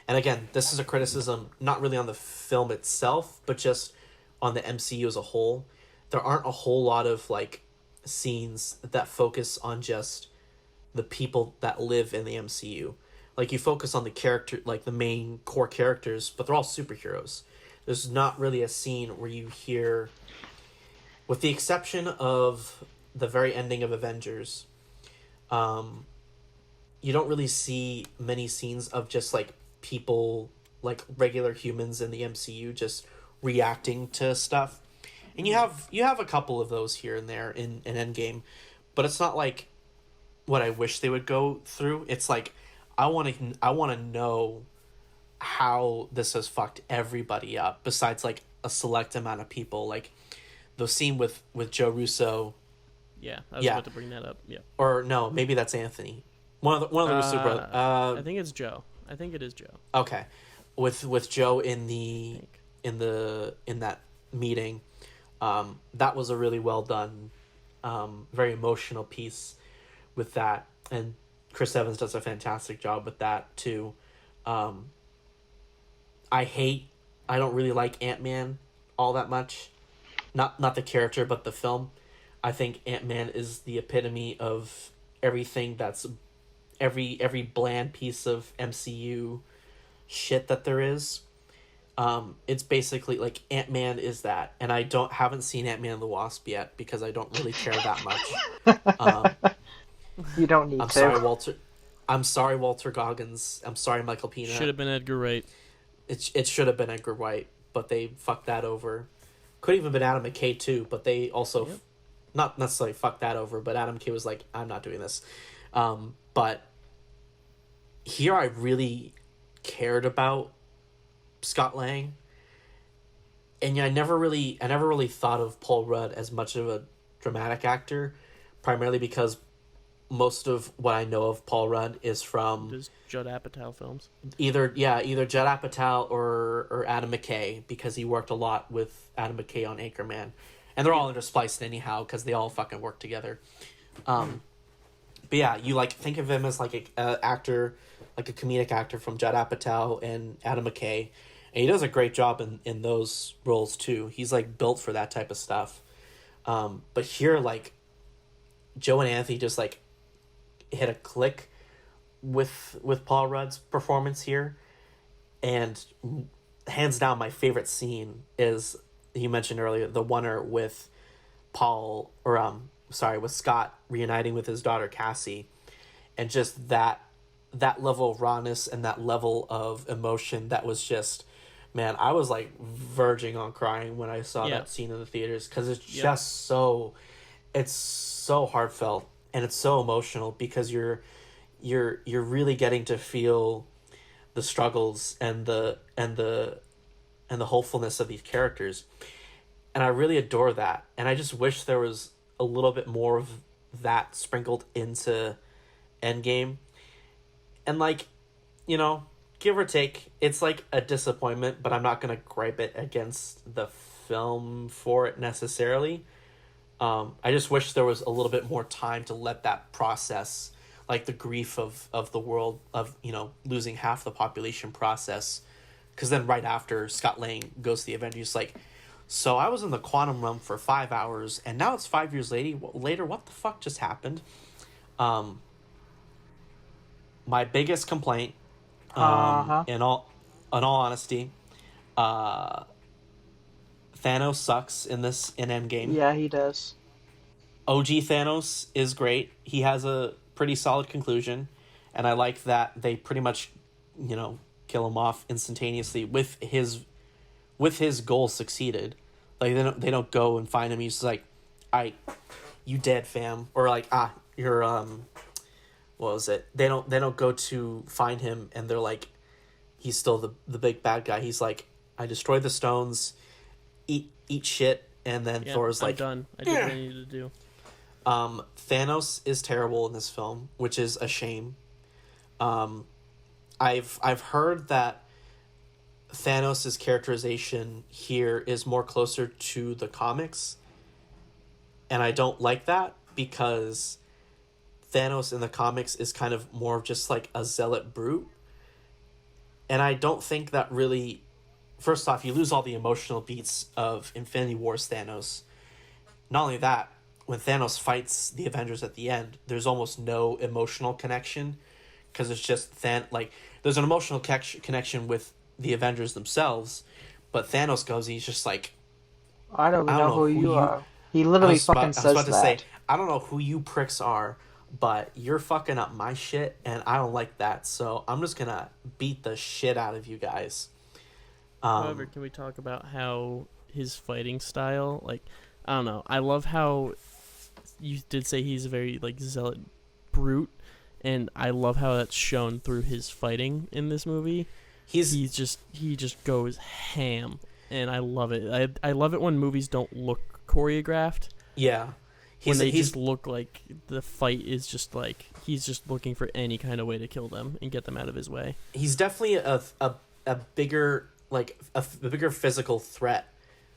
And again, this is a criticism not really on the film itself, but just on the MCU as a whole. There aren't a whole lot of like scenes that focus on just the people that live in the MCU. Like, you focus on the character, like the main core characters, but they're all superheroes. There's not really a scene where you hear, with the exception of the very ending of Avengers, you don't really see many scenes of just like people, like regular humans in the MCU, just reacting to stuff. And you have a couple of those here and there in Endgame, but it's not like what I wish they would go through. It's like I want to know how this has fucked everybody up, besides like a select amount of people. Like the scene with Joe Russo. Yeah, I was about to bring that up. Yeah. Or no, maybe that's Anthony. One of the Russo brothers. I think it's Joe. I think it is Joe. Okay, with Joe in that meeting. That was a really well done, very emotional piece with that, and Chris Evans does a fantastic job with that too. I don't really like Ant-Man all that much, not the character but the film. I think Ant-Man is the epitome of everything that's every bland piece of MCU shit that there is. It's basically like Ant-Man is that, and I haven't seen Ant-Man and the Wasp yet because I don't really care that much. You don't need to. I'm sorry, Walter Goggins. I'm sorry, Michael Pena. Should have been Edgar Wright. It should have been Edgar Wright, but they fucked that over. Could even been Adam McKay too, but they also not necessarily fucked that over. But Adam McKay was like, I'm not doing this. But here I really cared about Scott Lang, and I never really thought of Paul Rudd as much of a dramatic actor, primarily because most of what I know of Paul Rudd is from Just Judd Apatow films. either Judd Apatow or Adam McKay, because he worked a lot with Adam McKay on Anchorman, and they're all interspliced anyhow because they all fucking work together. But yeah, you like think of him as like a actor, like a comedic actor from Judd Apatow and Adam McKay, and he does a great job in those roles too. He's like built for that type of stuff. But here, like, Joe and Anthony just like hit a click with Paul Rudd's performance here, and hands down my favorite scene is, you mentioned earlier, the one with with Scott reuniting with his daughter Cassie, and just that level of rawness and that level of emotion that was just, man, I was like verging on crying when I saw that scene in the theaters, because it's just it's so heartfelt and it's so emotional, because you're really getting to feel the struggles and the hopefulness of these characters, and I really adore that. And I just wish there was a little bit more of that sprinkled into Endgame. And like, you know, give or take, it's like a disappointment, but I'm not gonna gripe it against the film for it necessarily. I just wish there was a little bit more time to let that process, like the grief of the world of, you know, losing half the population process. Because then right after, Scott Lang goes to the Avengers, like, so I was in the quantum realm for 5 hours, and now it's 5 years later. What the fuck just happened? My biggest complaint, in all honesty, Thanos sucks in Endgame. Yeah, he does. OG Thanos is great. He has a pretty solid conclusion, and I like that they pretty much, you know, kill him off instantaneously with his goal succeeded. Like they don't go and find him. He's like, you dead, fam, or like, you're what was it? They don't go to find him, and they're like, he's still the big bad guy. He's like, I destroyed the stones, eat shit, and then Thor's like, I'm done. I did what I needed to do. Thanos is terrible in this film, which is a shame. I've heard that Thanos' characterization here is more closer to the comics, and I don't like that, because Thanos in the comics is kind of more of just like a zealot brute, and I don't think that really. First off, you lose all the emotional beats of Infinity War's Thanos. Not only that, when Thanos fights the Avengers at the end, there's almost no emotional connection, because it's just there's an emotional connection with the Avengers themselves, but Thanos goes, he's just like, I don't know who you are. He literally fucking says that. I was about to say, I don't know who you pricks are, but you're fucking up my shit, and I don't like that, so I'm just gonna beat the shit out of you guys. However, can we talk about how his fighting style, like, I don't know, I love how you did say he's a very, like, zealot brute, and I love how that's shown through his fighting in this movie. He just goes ham, and I love it. I love it when movies don't look choreographed. Yeah. When just look like the fight is just like, he's just looking for any kind of way to kill them and get them out of his way. He's definitely a bigger, like, a bigger physical threat,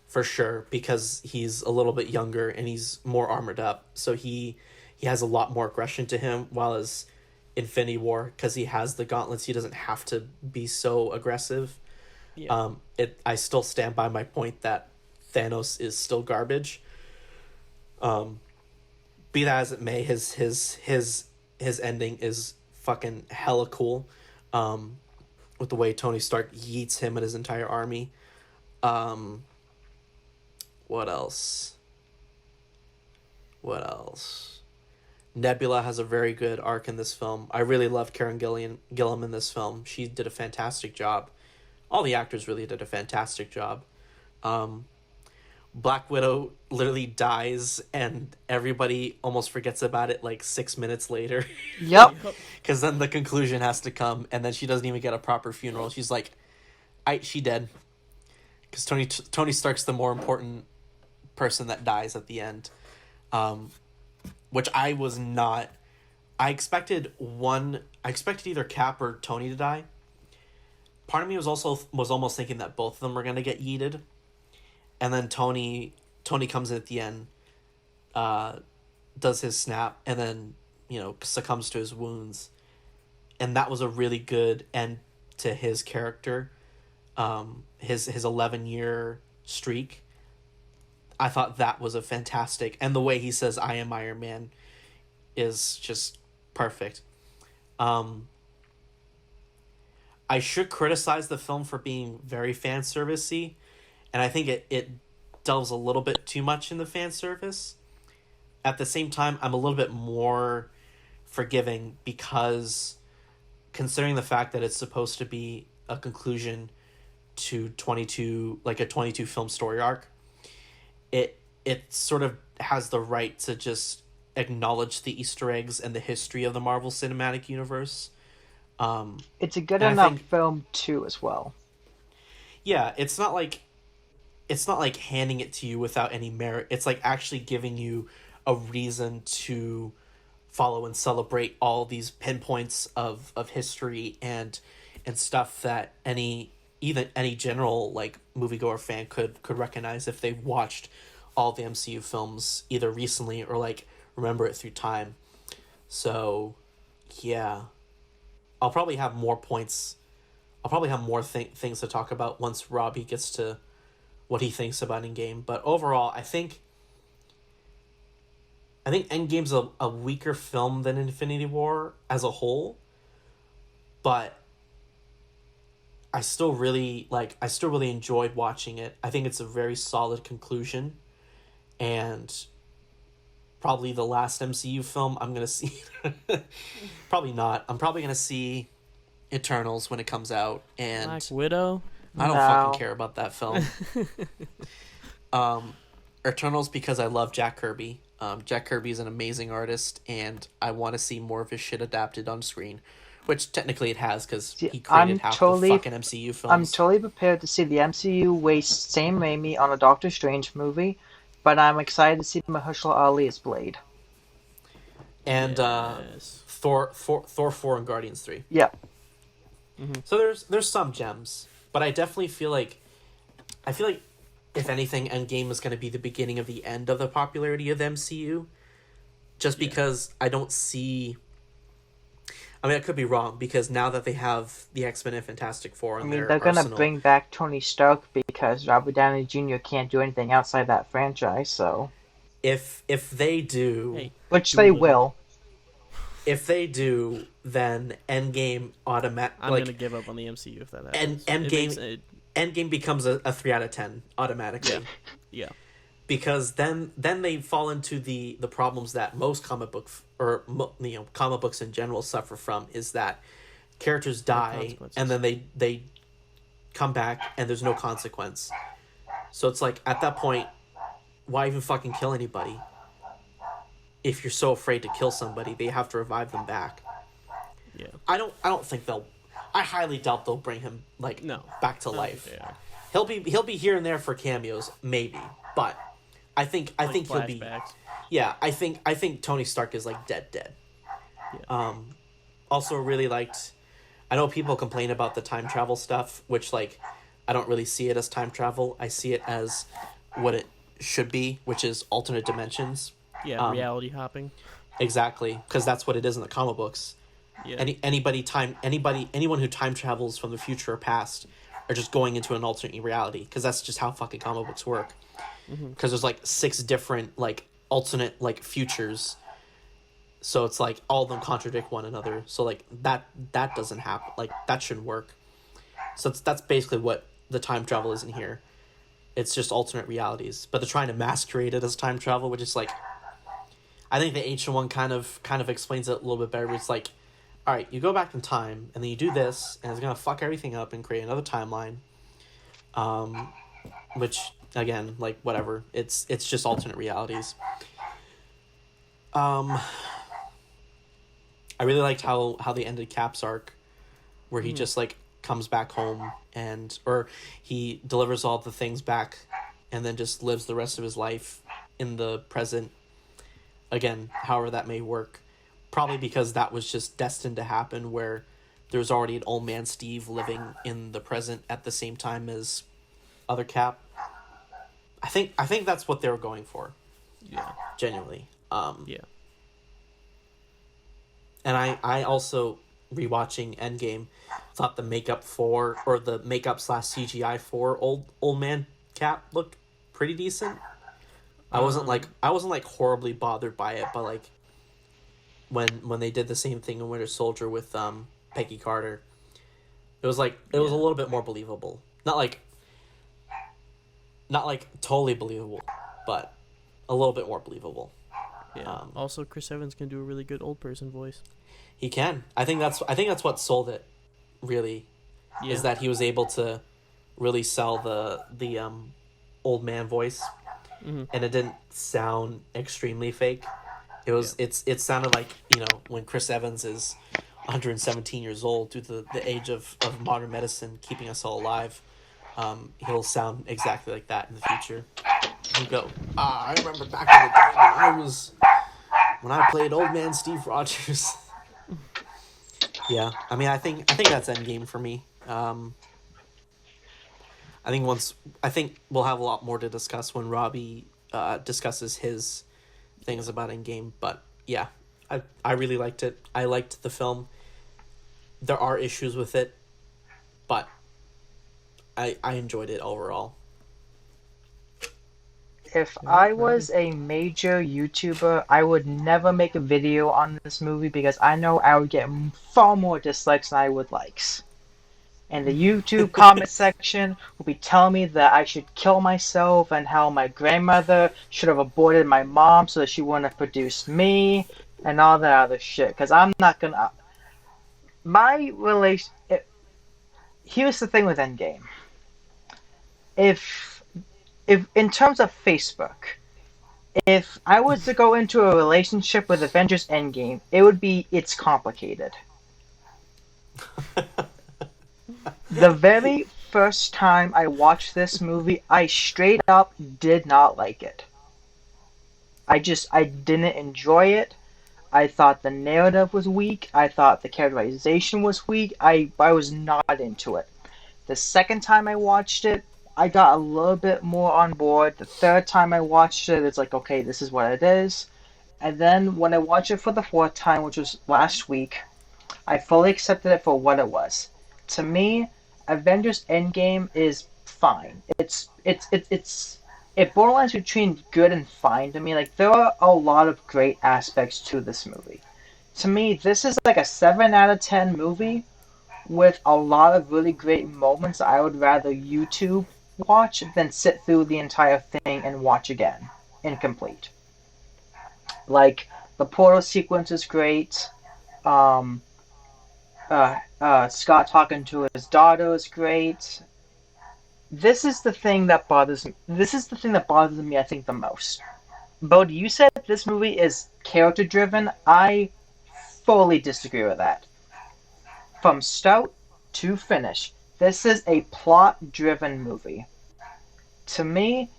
for sure, because he's a little bit younger and he's more armored up. So he has a lot more aggression to him, while as Infinity War, because he has the gauntlets, he doesn't have to be so aggressive. Yeah. I still stand by my point that Thanos is still garbage. Be that as it may, his ending is fucking hella cool. With the way Tony Stark yeets him and his entire army. What else? Nebula has a very good arc in this film. I really love Karen Gillan in this film. She did a fantastic job. All the actors really did a fantastic job. Black Widow literally dies, and everybody almost forgets about it like 6 minutes later. Yep. Because then the conclusion has to come, and then she doesn't even get a proper funeral. She's like, she dead. Because Tony Stark's the more important person that dies at the end. which I was not. I expected either Cap or Tony to die. Part of me was almost thinking that both of them were gonna get yeeted, and then Tony comes in at the end, does his snap, and then succumbs to his wounds, and that was a really good end to his character, his 11-year streak. I thought that was a fantastic, and the way he says "I am Iron Man" is just perfect. I should criticize the film for being very fan servicey, and I think it delves a little bit too much in the fan service. At the same time, I'm a little bit more forgiving because, considering the fact that it's supposed to be a conclusion to 22, like a 22 film story arc, it sort of has the right to just acknowledge the Easter eggs and the history of the Marvel Cinematic Universe. It's a good enough film too, as well. Yeah, it's not like handing it to you without any merit. It's like actually giving you a reason to follow and celebrate all these pinpoints of history and stuff that any general like moviegoer fan could recognize if they watched all the MCU films either recently or like remember it through time. So, yeah. I'll probably have more points. I'll probably have more things to talk about once Robbie gets to what he thinks about Endgame. But overall, I think Endgame's a weaker film than Infinity War as a whole. But I still really enjoyed watching it. I think it's a very solid conclusion, and probably the last MCU film I'm going to see. Probably not. I'm probably going to see Eternals when it comes out. And Black Widow? I don't fucking care about that film. Eternals because I love Jack Kirby. Jack Kirby is an amazing artist, and I want to see more of his shit adapted on screen. Which technically it has, because he created half the fucking MCU films. I'm totally prepared to see the MCU waste Sam Raimi on a Doctor Strange movie, but I'm excited to see Mahershala Ali as Blade. And Thor 4 and Guardians 3. Yeah. Mm-hmm. So there's some gems, but I definitely feel like if anything, Endgame is going to be the beginning of the end of the popularity of the MCU, just because I don't see. I mean, I could be wrong, because now that they have the X-Men and Fantastic Four in their they're going to arsenal, bring back Tony Stark because Robert Downey Jr. can't do anything outside that franchise, so. If they do, which they will. If they do, then Endgame automatic. I'm gonna give up on the MCU if that happens. Endgame becomes a 3 out of 10 automatically. Yeah. Because then they fall into the problems that most comic books in general suffer from, is that characters die and then they come back and there's no consequence. So it's like, at that point, why even fucking kill anybody? If you're so afraid to kill somebody, they have to revive them back. Yeah. I don't think they'll. I highly doubt they'll bring him back to life. He'll be here and there for cameos, maybe, but I think he'll be. Yeah, I think Tony Stark is like dead. Yeah. Also really liked. I know people complain about the time travel stuff, which like I don't really see it as time travel. I see it as what it should be, which is alternate dimensions. Yeah, reality hopping. Exactly, because that's what it is in the comic books. Yeah. Anyone who time travels from the future or past are just going into an alternate reality, because that's just how fucking comic books work. Because there's like 6 different like alternate like futures, so it's like all of them contradict one another. So like that doesn't happen. Like that shouldn't work. So that's basically what the time travel is in here. It's just alternate realities, but they're trying to masquerade it as time travel, which is like. I think the ancient one kind of explains it a little bit better. It's like, all right, you go back in time, and then you do this, and it's gonna fuck everything up and create another timeline. Which again, like whatever, it's just alternate realities. I really liked how they ended Cap's arc, where he just like comes back home or he delivers all the things back, and then just lives the rest of his life in the present. again, however that may work, probably because that was just destined to happen, where there's already an old man Steve living in the present at the same time as other Cap. I think that's what they were going for. Yeah. Genuinely. Yeah. And I also, rewatching Endgame, thought the makeup for, or the makeup slash CGI for old man Cap looked pretty decent. I wasn't like horribly bothered by it, but like when they did the same thing in Winter Soldier with Peggy Carter, it was a little bit more believable. Not like totally believable, but a little bit more believable. Yeah. Also, Chris Evans can do a really good old person voice. He can. I think that's what sold it, really, is that he was able to really sell the old man voice, and it didn't sound extremely fake. It was it sounded like, when Chris Evans is 117 years old due to the age of modern medicine keeping us all alive. He'll sound exactly like that in the future. He'll go, I remember back in the day when I played old man Steve Rogers. Yeah, I mean, I think that's Endgame for me. I think we'll have a lot more to discuss when Robbie discusses his things about Endgame. But yeah, I really liked it. I liked the film. There are issues with it, but I enjoyed it overall. If I was a major YouTuber, I would never make a video on this movie because I know I would get far more dislikes than I would likes. And the YouTube comment section will be telling me that I should kill myself and how my grandmother should have aborted my mom so that she wouldn't have produced me and all that other shit. Because I'm not gonna. My relation. Here's the thing with Endgame. If in terms of Facebook, if I was to go into a relationship with Avengers Endgame, it's complicated. The very first time I watched this movie, I straight up did not like it. I didn't enjoy it. I thought the narrative was weak. I thought the characterization was weak. I was not into it. The second time I watched it, I got a little bit more on board. The third time I watched it, it's like, okay, this is what it is. And then when I watched it for the fourth time, which was last week, I fully accepted it for what it was. To me, Avengers Endgame is fine. It borderlines between good and fine to me. Like, there are a lot of great aspects to this movie. To me, this is like a 7 out of 10 movie with a lot of really great moments I would rather YouTube watch than sit through the entire thing and watch again, incomplete. Like, the portal sequence is great. Scott talking to his daughter is great. This is the thing that bothers me. This is the thing that bothers me, I think, the most. Bodhi, you said this movie is character driven. I fully disagree with that. From start to finish, this is a plot-driven movie. To me,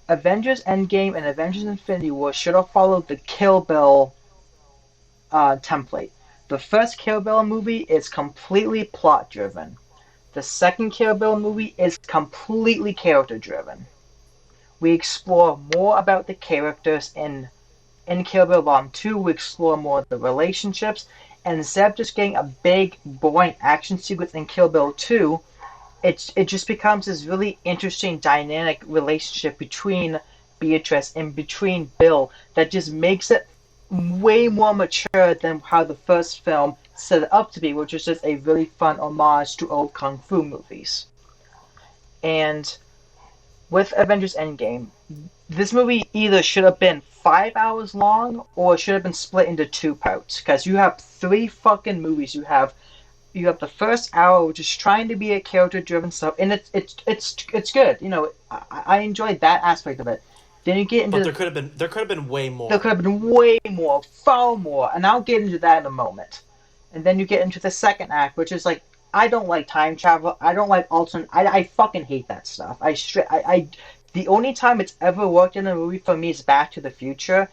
Avengers Endgame and Avengers Infinity War should have followed the Kill Bill template. The first Kill Bill movie is completely plot-driven. The second Kill Bill movie is completely character-driven. We explore more about the characters in Kill Bill Volume 2. We explore more of the relationships. And instead of just getting a big, boring action sequence in Kill Bill 2, it just becomes this really interesting, dynamic relationship between Beatrice and between Bill that just makes it way more mature than how the first film set it up to be, which is just a really fun homage to old kung fu movies. And with Avengers Endgame, this movie either should have been 5 hours long or it should have been split into 2 parts, because you have 3 fucking movies. You have the first hour, which is trying to be a character-driven stuff, and it's good. I enjoyed that aspect of it. Then you get into. But there could have been way more. There could have been way more, far more, and I'll get into that in a moment. And then you get into the second act, which is like, I don't like time travel. I don't like alternate. I fucking hate that stuff. The only time it's ever worked in a movie for me is Back to the Future,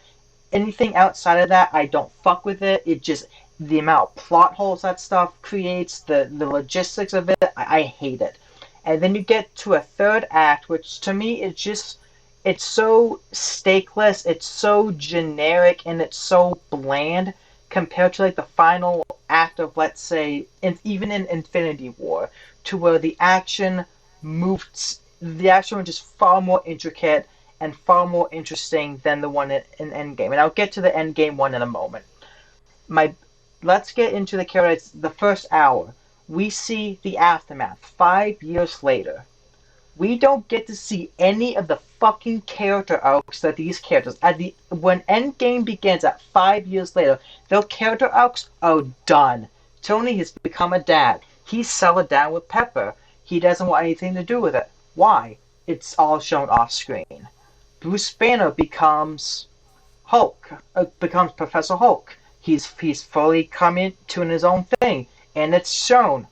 anything outside of that, I don't fuck with it. It just the amount of plot holes that stuff creates, the logistics of it, I hate it. And then you get to a third act, which to me is just it's so stakeless, it's so generic, and it's so bland compared to like the final act of, let's say, even in Infinity War, to where the action was just far more intricate and far more interesting than the one in Endgame. And I'll get to the Endgame one in a moment. My Let's get into the characters. The first hour, we see the aftermath 5 years later. We don't get to see any of the fucking character arcs that these characters when Endgame begins at 5 years later, their character arcs are done. Tony has become a dad. He's settled down with Pepper. He doesn't want anything to do with it. Why? It's all shown off screen. Bruce Banner becomes becomes Professor Hulk. He's fully coming to his own thing, and it's shown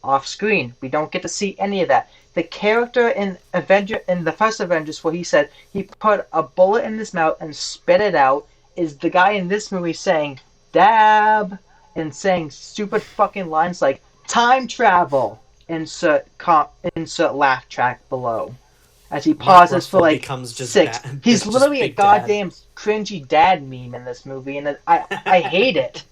off screen. We don't get to see any of that. The character in the first Avengers, where he said he put a bullet in his mouth and spit it out, is the guy in this movie saying "dab" and saying stupid fucking lines like "time travel." Insert laugh track below. As he pauses for like becomes just six. bad. He's literally a goddamn dad. cringy dad meme in this movie, and I hate it.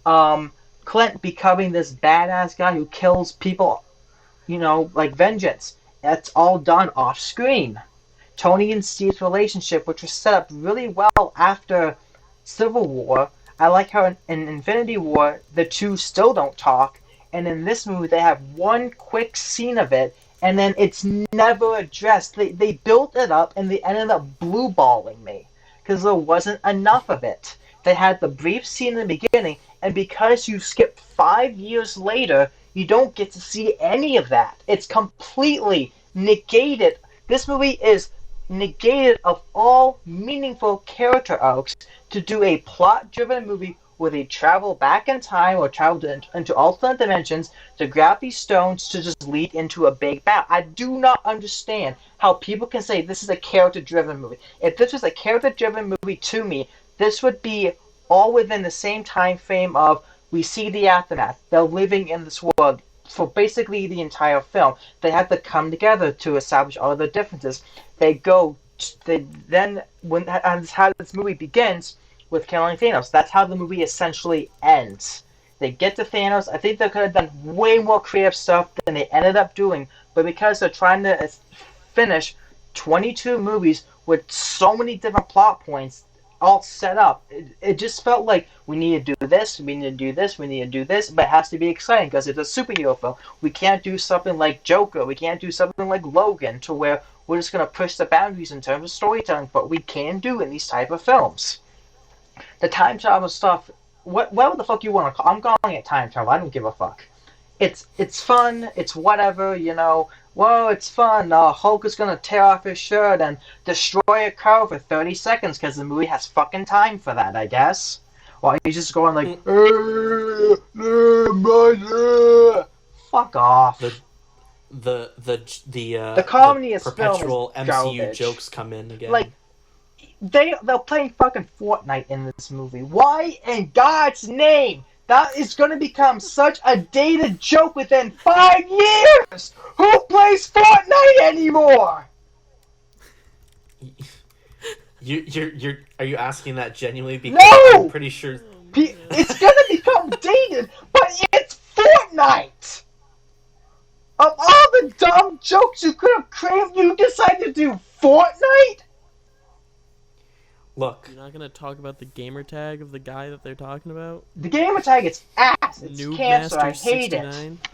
Clint becoming this badass guy who kills people, like Vengeance. That's all done off screen. Tony and Steve's relationship, which was set up really well after Civil War. I like how in Infinity War, the two still don't talk, and in this movie, they have one quick scene of it, and then it's never addressed. They built it up, and they ended up blue-balling me, because there wasn't enough of it. They had the brief scene in the beginning, and because you skip 5 years later, you don't get to see any of that. It's completely negated. This movie is negated of all meaningful character arcs to do a plot-driven movie where they travel back in time or travel into alternate dimensions to grab these stones to just lead into a big battle. I do not understand how people can say this is a character-driven movie. If this was a character-driven movie to me, this would be all within the same time frame of we see the aftermath. They're living in this world for basically the entire film. They have to come together to establish all their differences. That's how this movie begins with killing Thanos. That's how the movie essentially ends. They get to Thanos. I think they could have done way more creative stuff than they ended up doing, but because they're trying to finish 22 movies with so many different plot points all set up, it just felt like we need to do this, we need to do this, we need to do this, but it has to be exciting because it's a superhero film. We can't do something like Joker, we can't do something like Logan, to where we're just going to push the boundaries in terms of storytelling, but we can do in these type of films. The time travel stuff, whatever the fuck you want to call, I'm calling it time travel, I don't give a fuck. It's fun, it's whatever, whoa, it's fun, Hulk is gonna tear off his shirt and destroy a car for 30 seconds because the movie has fucking time for that, I guess. While he's just going like, fuck off. The comedy is perpetual film MCU garbage. jokes come in again. Like, they're playing fucking Fortnite in this movie. Why in God's name? That is going to become such a dated joke within 5 years! Who plays Fortnite anymore? Are you asking that genuinely? Because No! I'm pretty sure It's going to become dated, but it's Fortnite! Of all the dumb jokes you could have created, you decided to do Fortnite? Look, You're not gonna talk about the gamer tag of the guy that they're talking about? The gamer tag is ass. It's Noob cancer. I Master hate 69? it.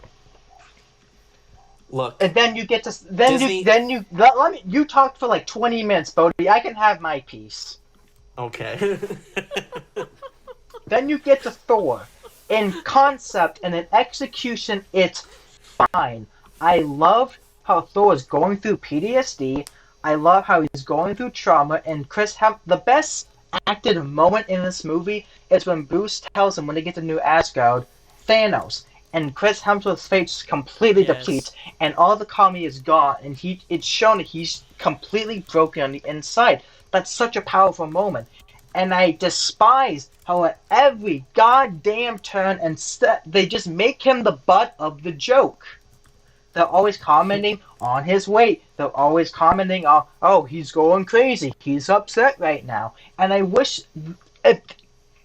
look. And then you get to Disney- you talked for like 20 minutes, Bodhi. I can have my piece. Okay. Then you get to Thor. In concept and in execution, it's fine. I love how Thor is going through PTSD. I love how he's going through trauma. And the best acted moment in this movie is when Bruce tells him when they get to New Asgard, Thanos. And Chris Hemsworth's face completely depletes, and all the comedy is gone, and it's shown that he's completely broken on the inside. That's such a powerful moment. And I despise how at every goddamn turn and step they just make him the butt of the joke. They're always commenting on his weight. They're always commenting on, oh, he's going crazy. He's upset right now. And I wish if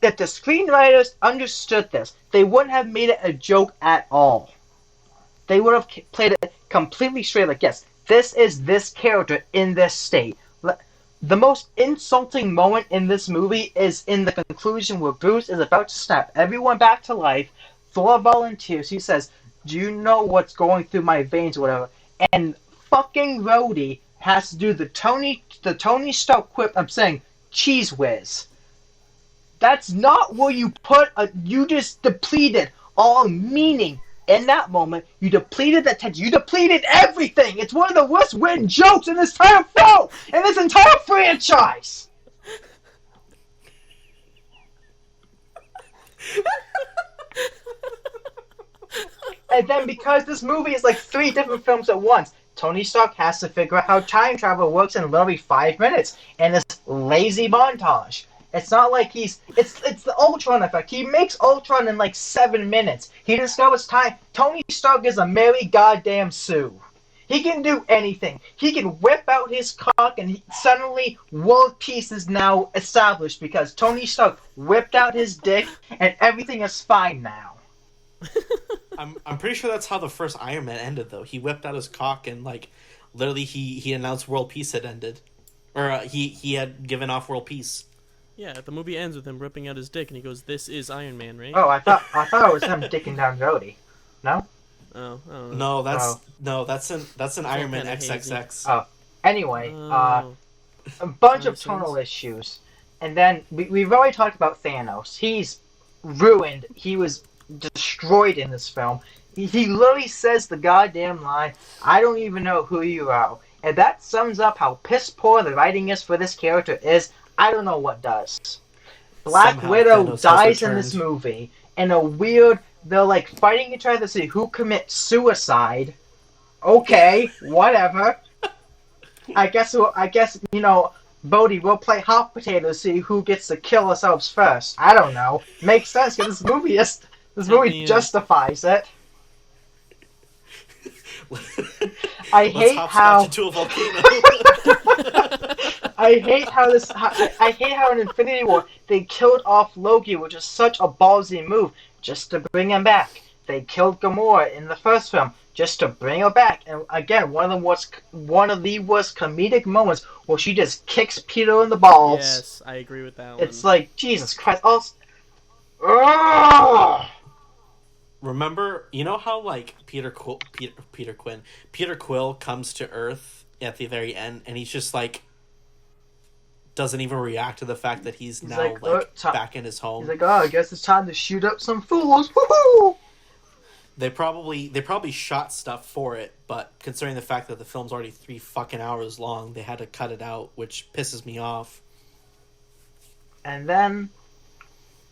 the screenwriters understood this, they wouldn't have made it a joke at all. They would have played it completely straight, like, yes, this is this character in this state. The most insulting moment in this movie is in the conclusion where Bruce is about to snap everyone back to life. Thor volunteers. He says, do you know what's going through my veins or whatever? And fucking Rhodey has to do the Tony Stark quip of saying, cheese whiz. That's not where you put you just depleted all meaning in that moment. You depleted that tension. You depleted everything. It's one of the worst written jokes in this entire film, in this entire franchise. And then because this movie is like 3 different films at once, Tony Stark has to figure out how time travel works in literally 5 minutes in this lazy montage. It's not like it's the Ultron effect. He makes Ultron in like 7 minutes. He discovers time. Tony Stark is a Mary goddamn Sue. He can do anything. He can whip out his cock and suddenly world peace is now established because Tony Stark whipped out his dick and everything is fine now. I'm pretty sure that's how the first Iron Man ended, though. He whipped out his cock and, like, literally he announced world peace had ended. Or he had given off world peace. Yeah, the movie ends with him ripping out his dick, and he goes, "This is Iron Man, right?" Oh, I thought it was him dicking down Rhodey. No? Oh, I don't No, know. that's an Iron Man XXX. Oh, anyway, a bunch of tonal issues, and then we've already talked about Thanos. He's ruined. He was destroyed in this film. He literally says the goddamn line, "I don't even know who you are," and that sums up how piss poor the writing is for this character is. I don't know what does. Black Somehow Widow Thanos dies has in returned. this movie in a weird. They're like fighting each other to see who commits suicide. Okay, whatever. I guess you know, Bodhi, we'll play hot potato to see who gets to kill ourselves first. I don't know. Makes sense because this movie justifies it. I hate how into a volcano. I hate how in Infinity War they killed off Loki, which is such a ballsy move, just to bring him back. They killed Gamora in the first film just to bring her back, and again, one of the worst comedic moments where she just kicks Peter in the balls. Yes, I agree with that one. It's like Jesus Christ! Ugh! Remember, you know how like Peter Quill comes to Earth at the very end, and he's just like doesn't even react to the fact that he's now back in his home. He's like, oh, I guess it's time to shoot up some fools. Woo-hoo! They probably shot stuff for it, but considering the fact that the film's already 3 fucking hours long, they had to cut it out, which pisses me off. And then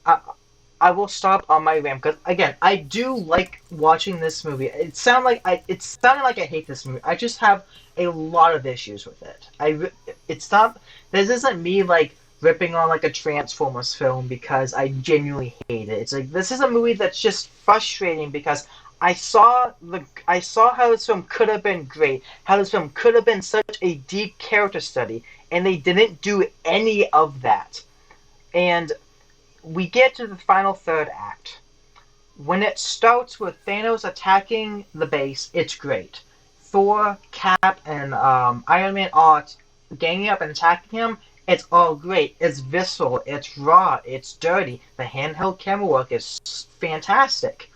I will stop on my rant because again, I do like watching this movie. It sounded like I hate this movie. I just have a lot of issues with it. It's not. This isn't me like ripping on like a Transformers film because I genuinely hate it. It's like this is a movie that's just frustrating because I saw how this film could have been great, how this film could have been such a deep character study, and they didn't do any of that. And we get to the final third act. When it starts with Thanos attacking the base, it's great. Thor, Cap, and Iron Man are ganging up and attacking him. It's all great. It's visceral. It's raw. It's dirty. The handheld camera work is fantastic.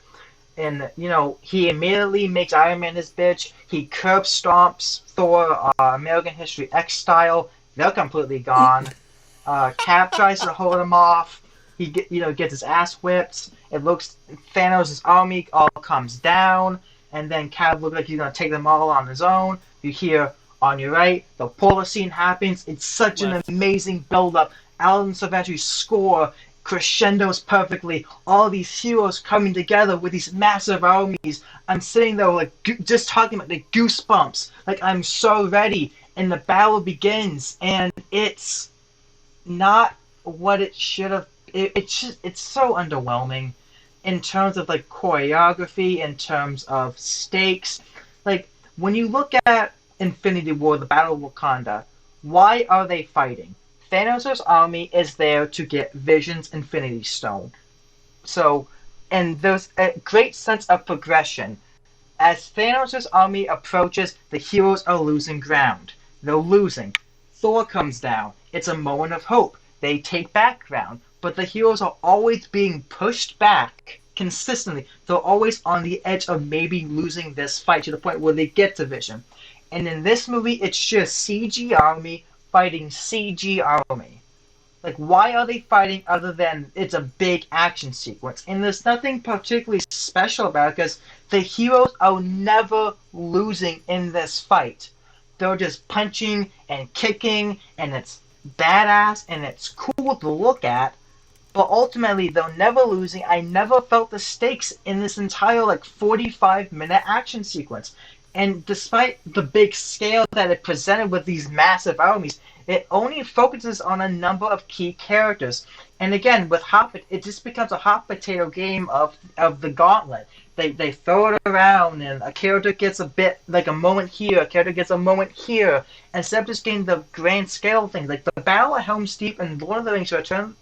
And, you know, he immediately makes Iron Man his bitch. He curb stomps Thor, American History X style. They're completely gone. Cap tries to hold him off. He gets his ass whipped. It looks Thanos' army all comes down, and then Cap looks like he's gonna take them all on his own. You hear on your right, the polar scene happens. It's such an amazing build-up. Alan Silvestri's score crescendos perfectly. All these heroes coming together with these massive armies. I'm sitting there like just talking about the goosebumps. Like I'm so ready, and the battle begins, and it's not what it should have. It's so underwhelming in terms of like choreography, in terms of stakes. Like when you look at Infinity War, the Battle of Wakanda, why are they fighting? Thanos' army is there to get Vision's Infinity Stone. So, and there's a great sense of progression. As Thanos' army approaches, the heroes are losing ground. They're losing. Thor comes down. It's a moment of hope. They take back ground. But the heroes are always being pushed back consistently. They're always on the edge of maybe losing this fight to the point where they get to Vision. And in this movie, it's just CG army fighting CG army. Like, why are they fighting other than it's a big action sequence? And there's nothing particularly special about it because the heroes are never losing in this fight. They're just punching and kicking, and it's badass and it's cool to look at. But ultimately, they're never losing. I never felt the stakes in this entire like 45-minute action sequence. And despite the big scale that it presented with these massive armies, it only focuses on a number of key characters. And again, with Hot, it just becomes a hot potato game of the gauntlet. They throw it around, and a character gets a bit, like a moment here, a character gets a moment here, instead of just getting the grand scale of things. Like the Battle of Helm's Deep and Lord of the Rings Return,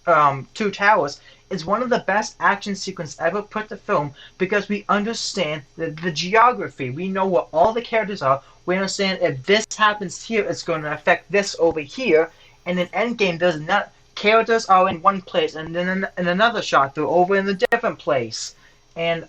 Two Towers, is one of the best action sequences ever put to film because we understand the geography. We know where all the characters are. We understand if this happens here, it's going to affect this over here. And in Endgame, there's not characters are in one place, and then in another shot, they're over in a different place. And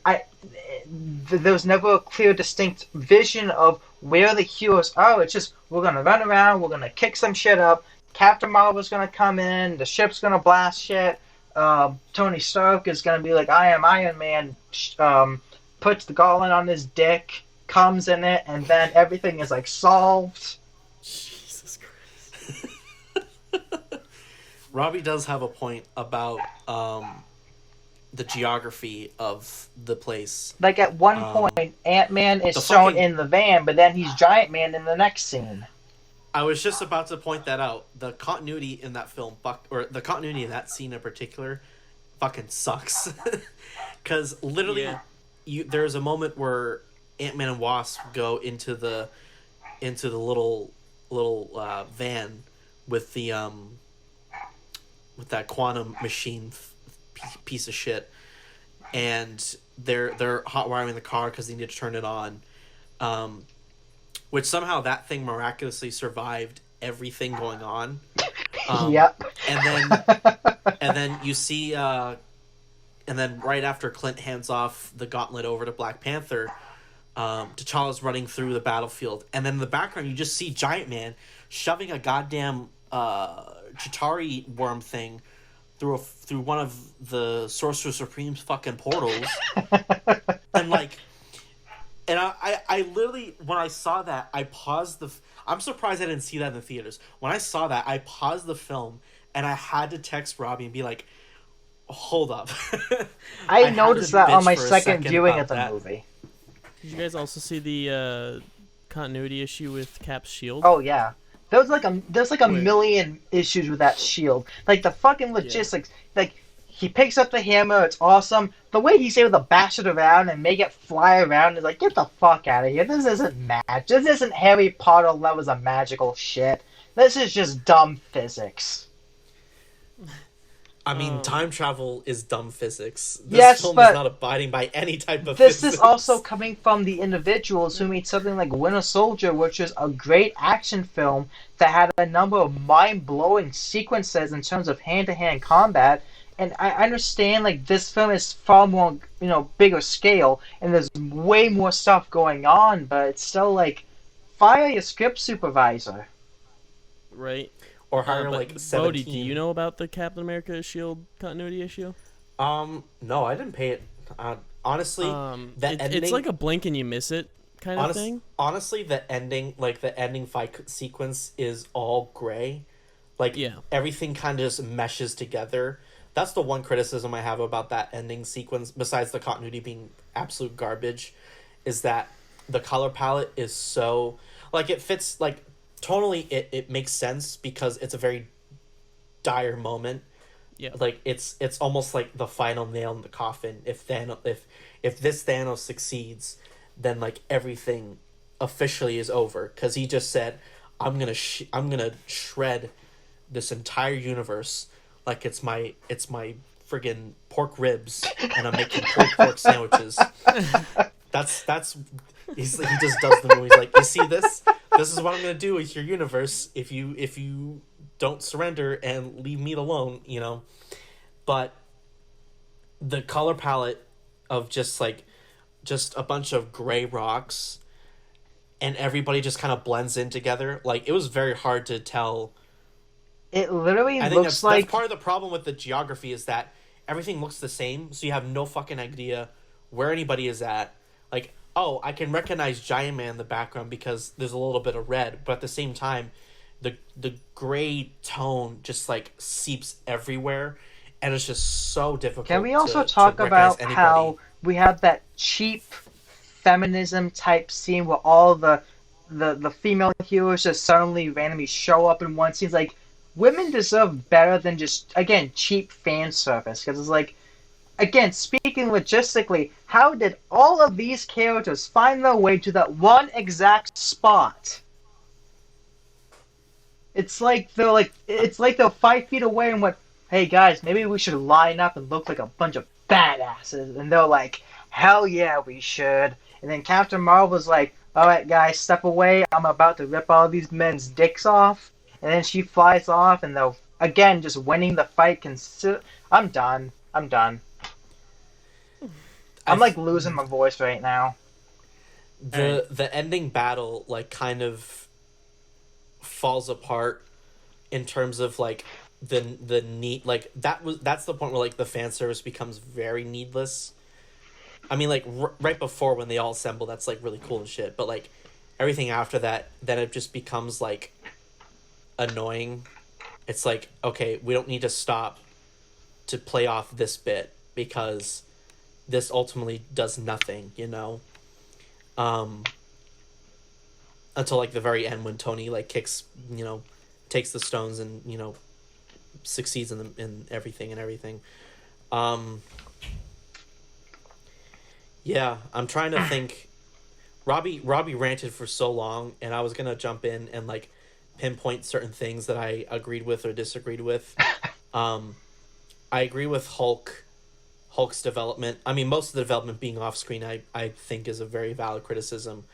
there's never a clear, distinct vision of where the heroes are. It's just we're gonna run around, we're gonna kick some shit up. Captain Marvel's gonna come in, the ship's gonna blast shit. Tony Stark is gonna be like, "I am Iron Man." Puts the gauntlet on his dick, comes in it, and then everything is like solved. Jesus Christ. Robbie does have a point about the geography of the place. Like at one point, Ant-Man is shown in the van, but then he's Giant Man in the next scene. I was just about to point that out. The continuity in that film, or the continuity in that scene in particular, fucking sucks. Because literally, there's a moment where Ant-Man and Wasp go into the little van with the with that quantum machine piece of shit, and they're hot wiring the car because they need to turn it on, which somehow that thing miraculously survived everything going on. Yep. And then you see, and then right after Clint hands off the gauntlet over to Black Panther, T'Challa's running through the battlefield, and then in the background you just see Giant Man shoving a goddamn Chitauri worm thing through one of the Sorcerer Supreme's fucking portals. and I literally, when I saw that, I paused I'm surprised I didn't see that in the theaters. When I saw that, I paused the film and I had to text Robbie and be like, hold up. I noticed that on my second viewing of the movie. Did you guys also see the continuity issue with Cap's shield? Oh yeah. There's like a million issues with that shield. Like the fucking logistics. Yeah. Like he picks up the hammer, it's awesome. The way he's able to bash it around and make it fly around is like, get the fuck out of here. This isn't magic. This isn't Harry Potter levels of magical shit. This is just dumb physics. I mean, time travel is dumb physics. This film is not abiding by any type of physics. This is also coming from the individuals who made something like Winter Soldier, which is a great action film that had a number of mind-blowing sequences in terms of hand-to-hand combat. And I understand, like, this film is far more, bigger scale, and there's way more stuff going on, but it's still, like, fire your script supervisor. Right. Or hire like 17. Bodhi, do you know about the Captain America shield continuity issue? No, I didn't pay it. Honestly, ending, it's like a blink and you miss it kind of thing. Honestly, the ending fight sequence is all gray. Like everything kind of just meshes together. That's the one criticism I have about that ending sequence, besides the continuity being absolute garbage, is that the color palette is so it fits tonally it makes sense because it's a very dire moment, Yeah. Like it's almost like the final nail in the coffin. If this Thanos succeeds, then like everything officially is over, because he just said, I'm gonna shred this entire universe like it's my friggin' pork ribs, and I'm making pulled pork sandwiches. That's he just does the movie. He's like, you see this? This is what I'm gonna do with your universe if you don't surrender and leave me alone, you know. But the color palette of just a bunch of gray rocks, and everybody just kind of blends in together. Like, it was very hard to tell. It literally I think looks that's like part of the problem with the geography, is that everything looks the same, so you have no fucking idea where anybody is at. Like, oh, I can recognize Giant Man in the background because there's a little bit of red, but at the same time, the gray tone just like seeps everywhere, and it's just so difficult. Can we also to talk recognize about anybody. how we have that cheap feminism type scene where all the female heroes just suddenly randomly show up in one scene? It's like, women deserve better than just, again, cheap fan service. Because it's like, again, speaking logistically, how did all of these characters find their way to that one exact spot? It's like they're 5 feet away and went, hey guys, maybe we should line up and look like a bunch of badasses. And they're like, hell yeah, we should. And then Captain Marvel's like, alright guys, step away. I'm about to rip all these men's dicks off. And then she flies off, and they're, again, just winning the fight. I'm done. I'm done. I'm like losing my voice right now. The ending battle like kind of falls apart in terms of like the need, like that's the point where like the fan service becomes very needless. I mean, like right before when they all assemble, that's like really cool and shit, but like everything after that, then it just becomes like annoying. It's like, okay, we don't need to stop to play off this bit because this ultimately does nothing, you know. Until like the very end when Tony like kicks, you know, takes the stones and, you know, succeeds in everything. Yeah, I'm trying to think. Robbie ranted for so long, and I was gonna jump in and like pinpoint certain things that I agreed with or disagreed with. I agree with Hulk's development. I mean, most of the development being off screen, I think is a very valid criticism.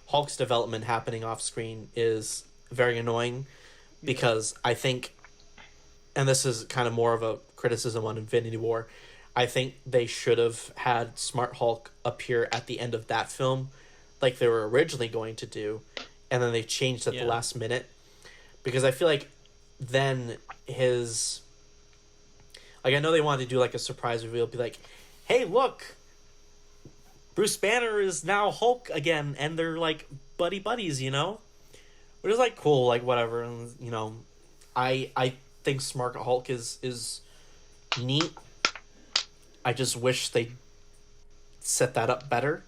Hulk's development happening off screen is very annoying, because I think, and this is kind of more of a criticism on Infinity War, I think they should have had Smart Hulk appear at the end of that film, like they were originally going to do, and then they changed at the last minute, because I feel like then his, like, I know they wanted to do like a surprise reveal, be like, hey, look, Bruce Banner is now Hulk again, and they're like buddies, you know? Which is like cool, like whatever, and you know, I think Smart Hulk is neat. I just wish they set that up better,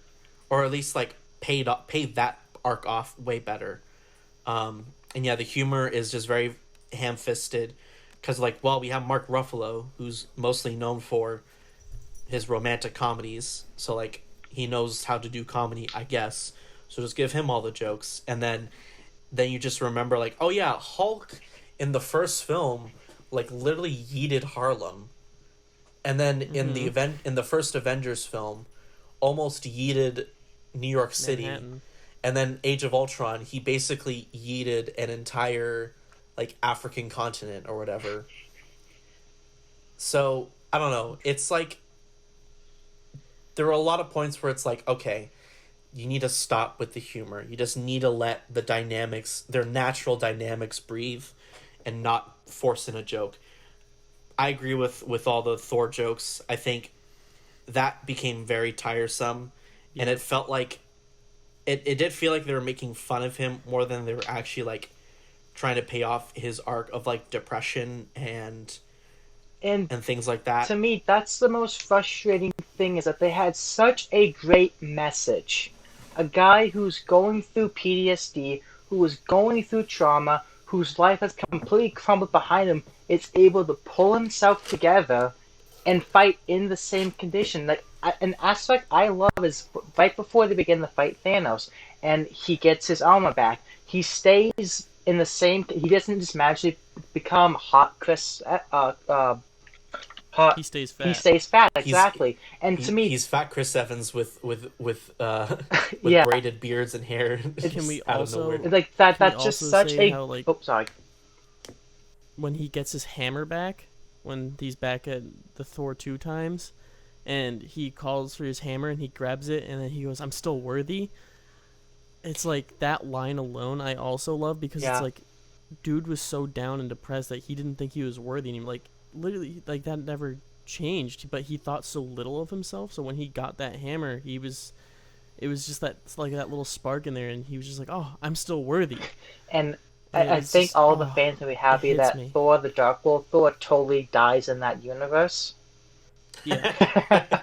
or at least like paid that arc off way better. And yeah, the humor is just very ham-fisted, because like, well, we have Mark Ruffalo, who's mostly known for his romantic comedies, so like he knows how to do comedy, I guess. So just give him all the jokes, and then you just remember like, oh yeah, Hulk in the first film like literally yeeted Harlem, and then in the first Avengers film almost yeeted New York City. Manhattan. And then Age of Ultron, he basically yeeted an entire like African continent or whatever. So I don't know, it's like there are a lot of points where it's like, okay, you need to stop with the humor. You just need to let the dynamics, their natural dynamics, breathe and not force in a joke. I agree with all the Thor jokes. I think that became very tiresome, and it felt like it did feel like they were making fun of him more than they were actually like trying to pay off his arc of like depression and things like that. To me, that's the most frustrating thing, is that they had such a great message. A guy who's going through PTSD, who was going through trauma, whose life has completely crumbled behind him, is able to pull himself together and fight in the same condition. Like an aspect I love is right before they begin to fight Thanos, and he gets his armor back. He stays in the same. He doesn't just magically become hot Chris. He stays He fat. stays fat, He's exactly. And to me, he's fat Chris Evans with with yeah, braided beards and hair Can we out of also nowhere. like that. can we That's just also such say a. how, like, Oh, sorry. when he gets his hammer back, when he's back at the Thor 2 times, and he calls for his hammer and he grabs it and then he goes, "I'm still worthy." It's like that line alone I also love, because it's Yeah. like, dude was so down and depressed that he didn't think he was worthy, and he, like, literally, like, that never changed, but he thought so little of himself. So when he got that hammer, it was just that, like, that little spark in there, and he was just like, "Oh, I'm still worthy." And And I it's think just, all the oh, fans will be it happy hits that me. Thor, the Dark World Thor, totally dies in that universe. Yeah.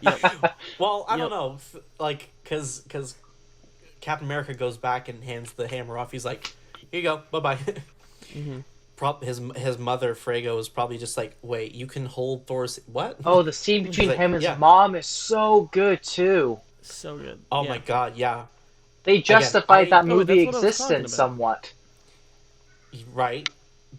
Yep. Well, I don't Yep. know, like, because Captain America goes back and hands the hammer off. He's like, "Here you go, bye bye." Mm-hmm. His mother Frego is probably just like, "Wait, you can hold Thor's what?" Oh, the scene between like, him and his yeah. mom is so good too. So good. Oh Yeah. my god, yeah. They Again, justified that Oh, movie that's what I was talking existence about. somewhat. right,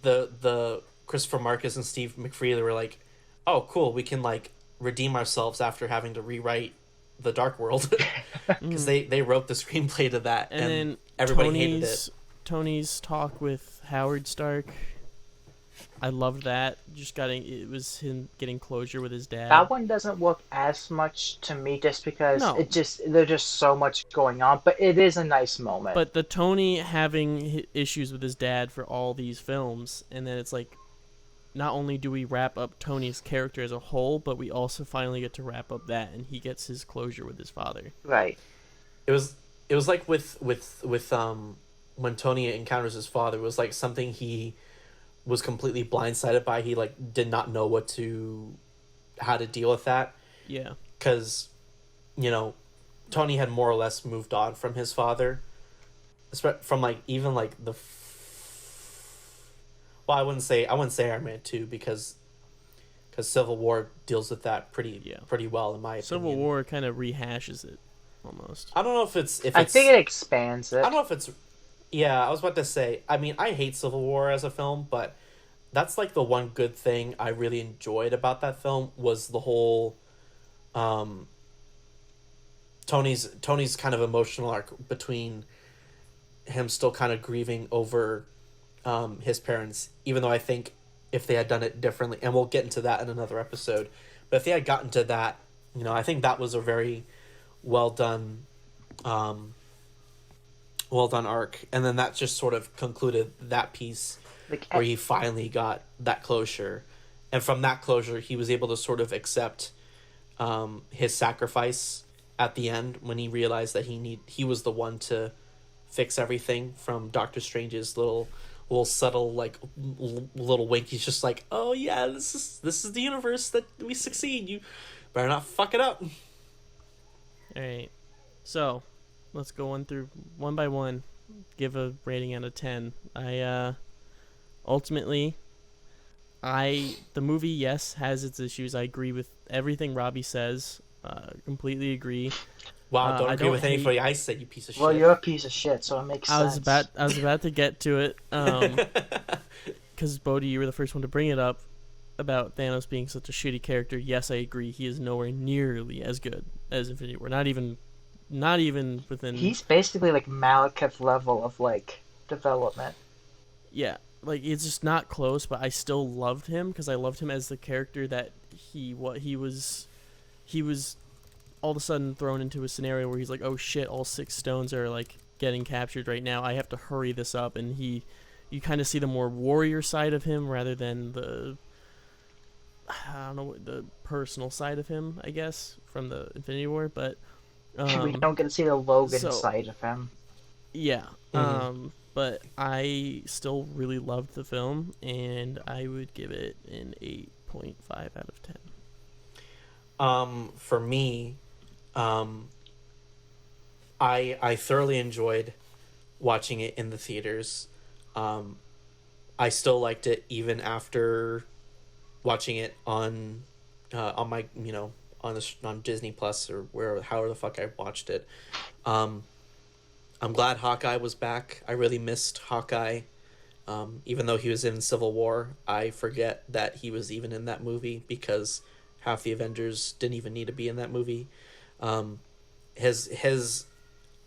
the Christopher Marcus and Steve McFeely were like, "Oh, cool, we can like redeem ourselves after having to rewrite the Dark World," because they wrote the screenplay to that, And then everybody hated it. Tony's talk with Howard Stark, I loved that. It was him getting closure with his dad. That one doesn't work as much to me just because No. there's just so much going on, but it is a nice moment. But the Tony having issues with his dad for all these films, and then it's like, not only do we wrap up Tony's character as a whole, but we also finally get to wrap up that, and he gets his closure with his father. Right. It was like with when Tony encounters his father, it was like something he was completely blindsided by. He like did not know how to deal with that, Yeah. because Tony had more or less moved on from his father, from like even like well, I wouldn't say Iron Man 2, because Civil War deals with that pretty well, in my opinion. Civil War kind of rehashes it almost. I don't know if it's I think it expands it. I don't know if it's. Yeah, I was about to say. I mean, I hate Civil War as a film, but that's like the one good thing I really enjoyed about that film was the whole, Tony's kind of emotional arc between him still kind of grieving over, his parents. Even though I think if they had done it differently, and we'll get into that in another episode, but if they had gotten to that, I think that was a very well done arc, and then that just sort of concluded that piece Like, where he finally got that closure, and from that closure he was able to sort of accept his sacrifice at the end, when he realized that he was the one to fix everything, from Doctor Strange's little subtle like little wink. He's just like, "Oh yeah, this is the universe that we succeed, you better not fuck it up." All right. So, let's go one by one. Give a rating out of 10. Ultimately, the movie, yes, has its issues. I agree with everything Robbie says. Completely agree. Wow, don't I agree don't with hate- anything I said, you piece of well, shit. you're a piece of shit, so it makes I sense. was about to get to it. Because Bodhi, you were the first one to bring it up about Thanos being such a shitty character. Yes, I agree. He is nowhere nearly as good as Infinity War. Not even within. He's basically like Malekith's level of like development. Yeah, like, it's just not close. But I still loved him because I loved him as the character that he was. He was all of a sudden thrown into a scenario where he's like, "Oh shit! All 6 stones are like getting captured right now. I have to hurry this up." And you kind of see the more warrior side of him rather than the personal side of him, I guess, from the Infinity War. But We don't get to see the Logan so- side of him. yeah. Mhm. But I still really loved the film, and I would give it an 8.5 out of 10. For me, I thoroughly enjoyed watching it in the theaters. I still liked it even after watching it on my on Disney Plus or where however the fuck I watched it. Um, I'm glad Hawkeye was back. I really missed Hawkeye. Even though he was in Civil War, I forget that he was even in that movie because half the Avengers didn't even need to be in that movie. Um, his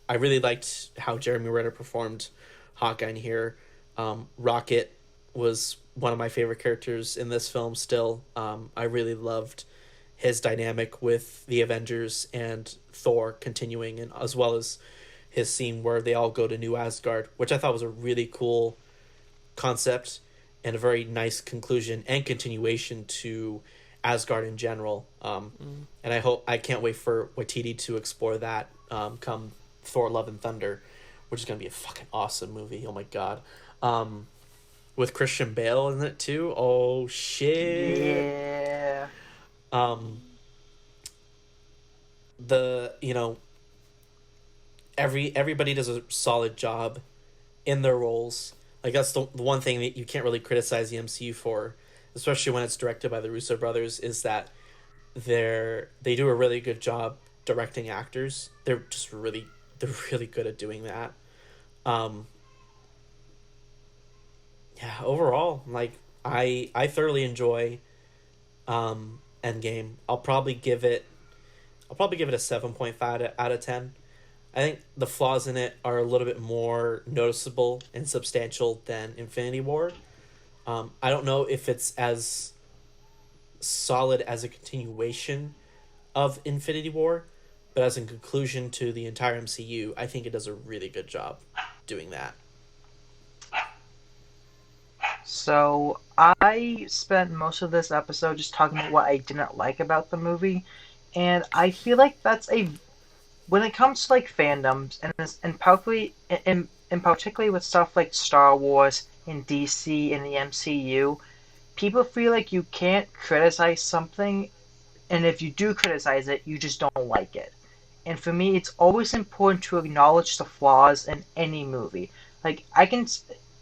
I really liked how Jeremy Renner performed Hawkeye in here. Rocket was one of my favorite characters in this film still. I really loved his dynamic with the Avengers and Thor continuing, and as well as his scene where they all go to New Asgard, which I thought was a really cool concept and a very nice conclusion and continuation to Asgard in general. And I can't wait for Waititi to explore that come Thor: Love and Thunder, which is gonna be a fucking awesome movie. Oh my god, with Christian Bale in it too. Oh shit. Yeah. The everybody does a solid job in their roles. Like that's the one thing that you can't really criticize the MCU for, especially when it's directed by the Russo brothers, is that they do a really good job directing actors. They're really good at doing that. Yeah, overall, like I thoroughly enjoy Endgame. I'll probably give it a 7.5 out of 10. I think the flaws in it are a little bit more noticeable and substantial than Infinity War. I don't know if it's as solid as a continuation of Infinity War, but as a conclusion to the entire MCU, I think it does a really good job doing that. So I spent most of this episode just talking about what I didn't like about the movie, and I feel like that's a when it comes to like fandoms and particularly and particularly with stuff like Star Wars and DC and the MCU, people feel like you can't criticize something, and if you do criticize it, you just don't like it. And for me, it's always important to acknowledge the flaws in any movie. Like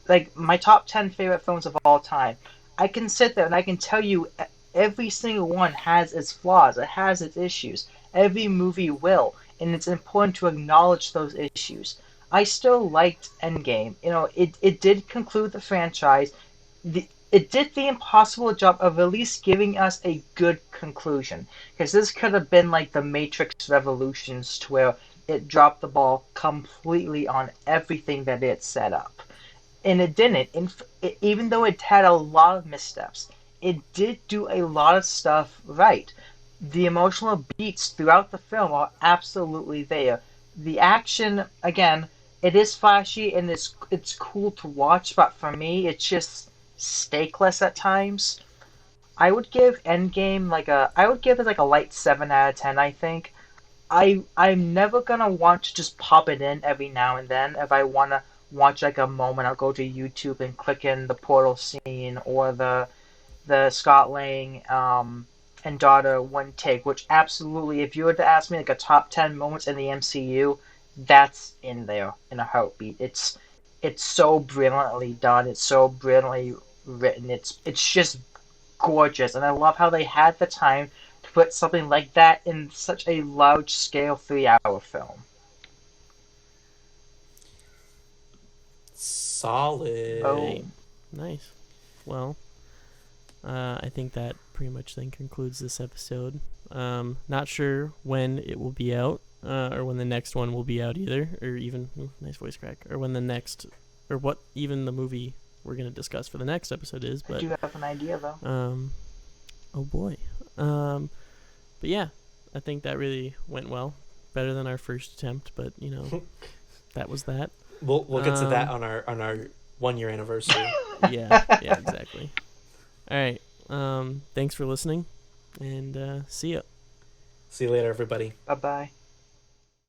like my top 10 favorite films of all time. I can sit there and I can tell you every single one has its flaws. It has its issues. Every movie will, and it's important to acknowledge those issues. I still liked Endgame. It did conclude the franchise. It did the impossible job of at least giving us a good conclusion. Because this could have been like the Matrix Revolutions, to where it dropped the ball completely on everything that it set up. And it didn't. Even though it had a lot of missteps, it did do a lot of stuff right. The emotional beats throughout the film are absolutely there. The action, again, it is flashy and it's cool to watch, but for me, it's just stakeless at times. I would give it like a light 7 out of 10. I think I'm never gonna want to just pop it in every now and then. If I wanna watch like a moment, I'll go to YouTube and click in the portal scene or the Scott Lang and daughter one take. Which absolutely, if you were to ask me like a top 10 moments in the MCU, that's in there in a heartbeat. It's so brilliantly done. It's so brilliantly written. It's just gorgeous, and I love how they had the time to put something like that in such a large scale 3 hour film. Solid. Boom. Nice. Well, I think that pretty much then concludes this episode. Not sure when it will be out, or when the next one will be out either, or even nice voice crack, or when the next, or what even the movie we're gonna discuss for the next episode is. But I do have an idea though. Oh boy. But yeah, I think that really went well, better than our first attempt. But that was that. We'll get to that on our 1 year anniversary. Yeah, exactly. All right. Thanks for listening, and see ya. See you later, everybody. Bye bye.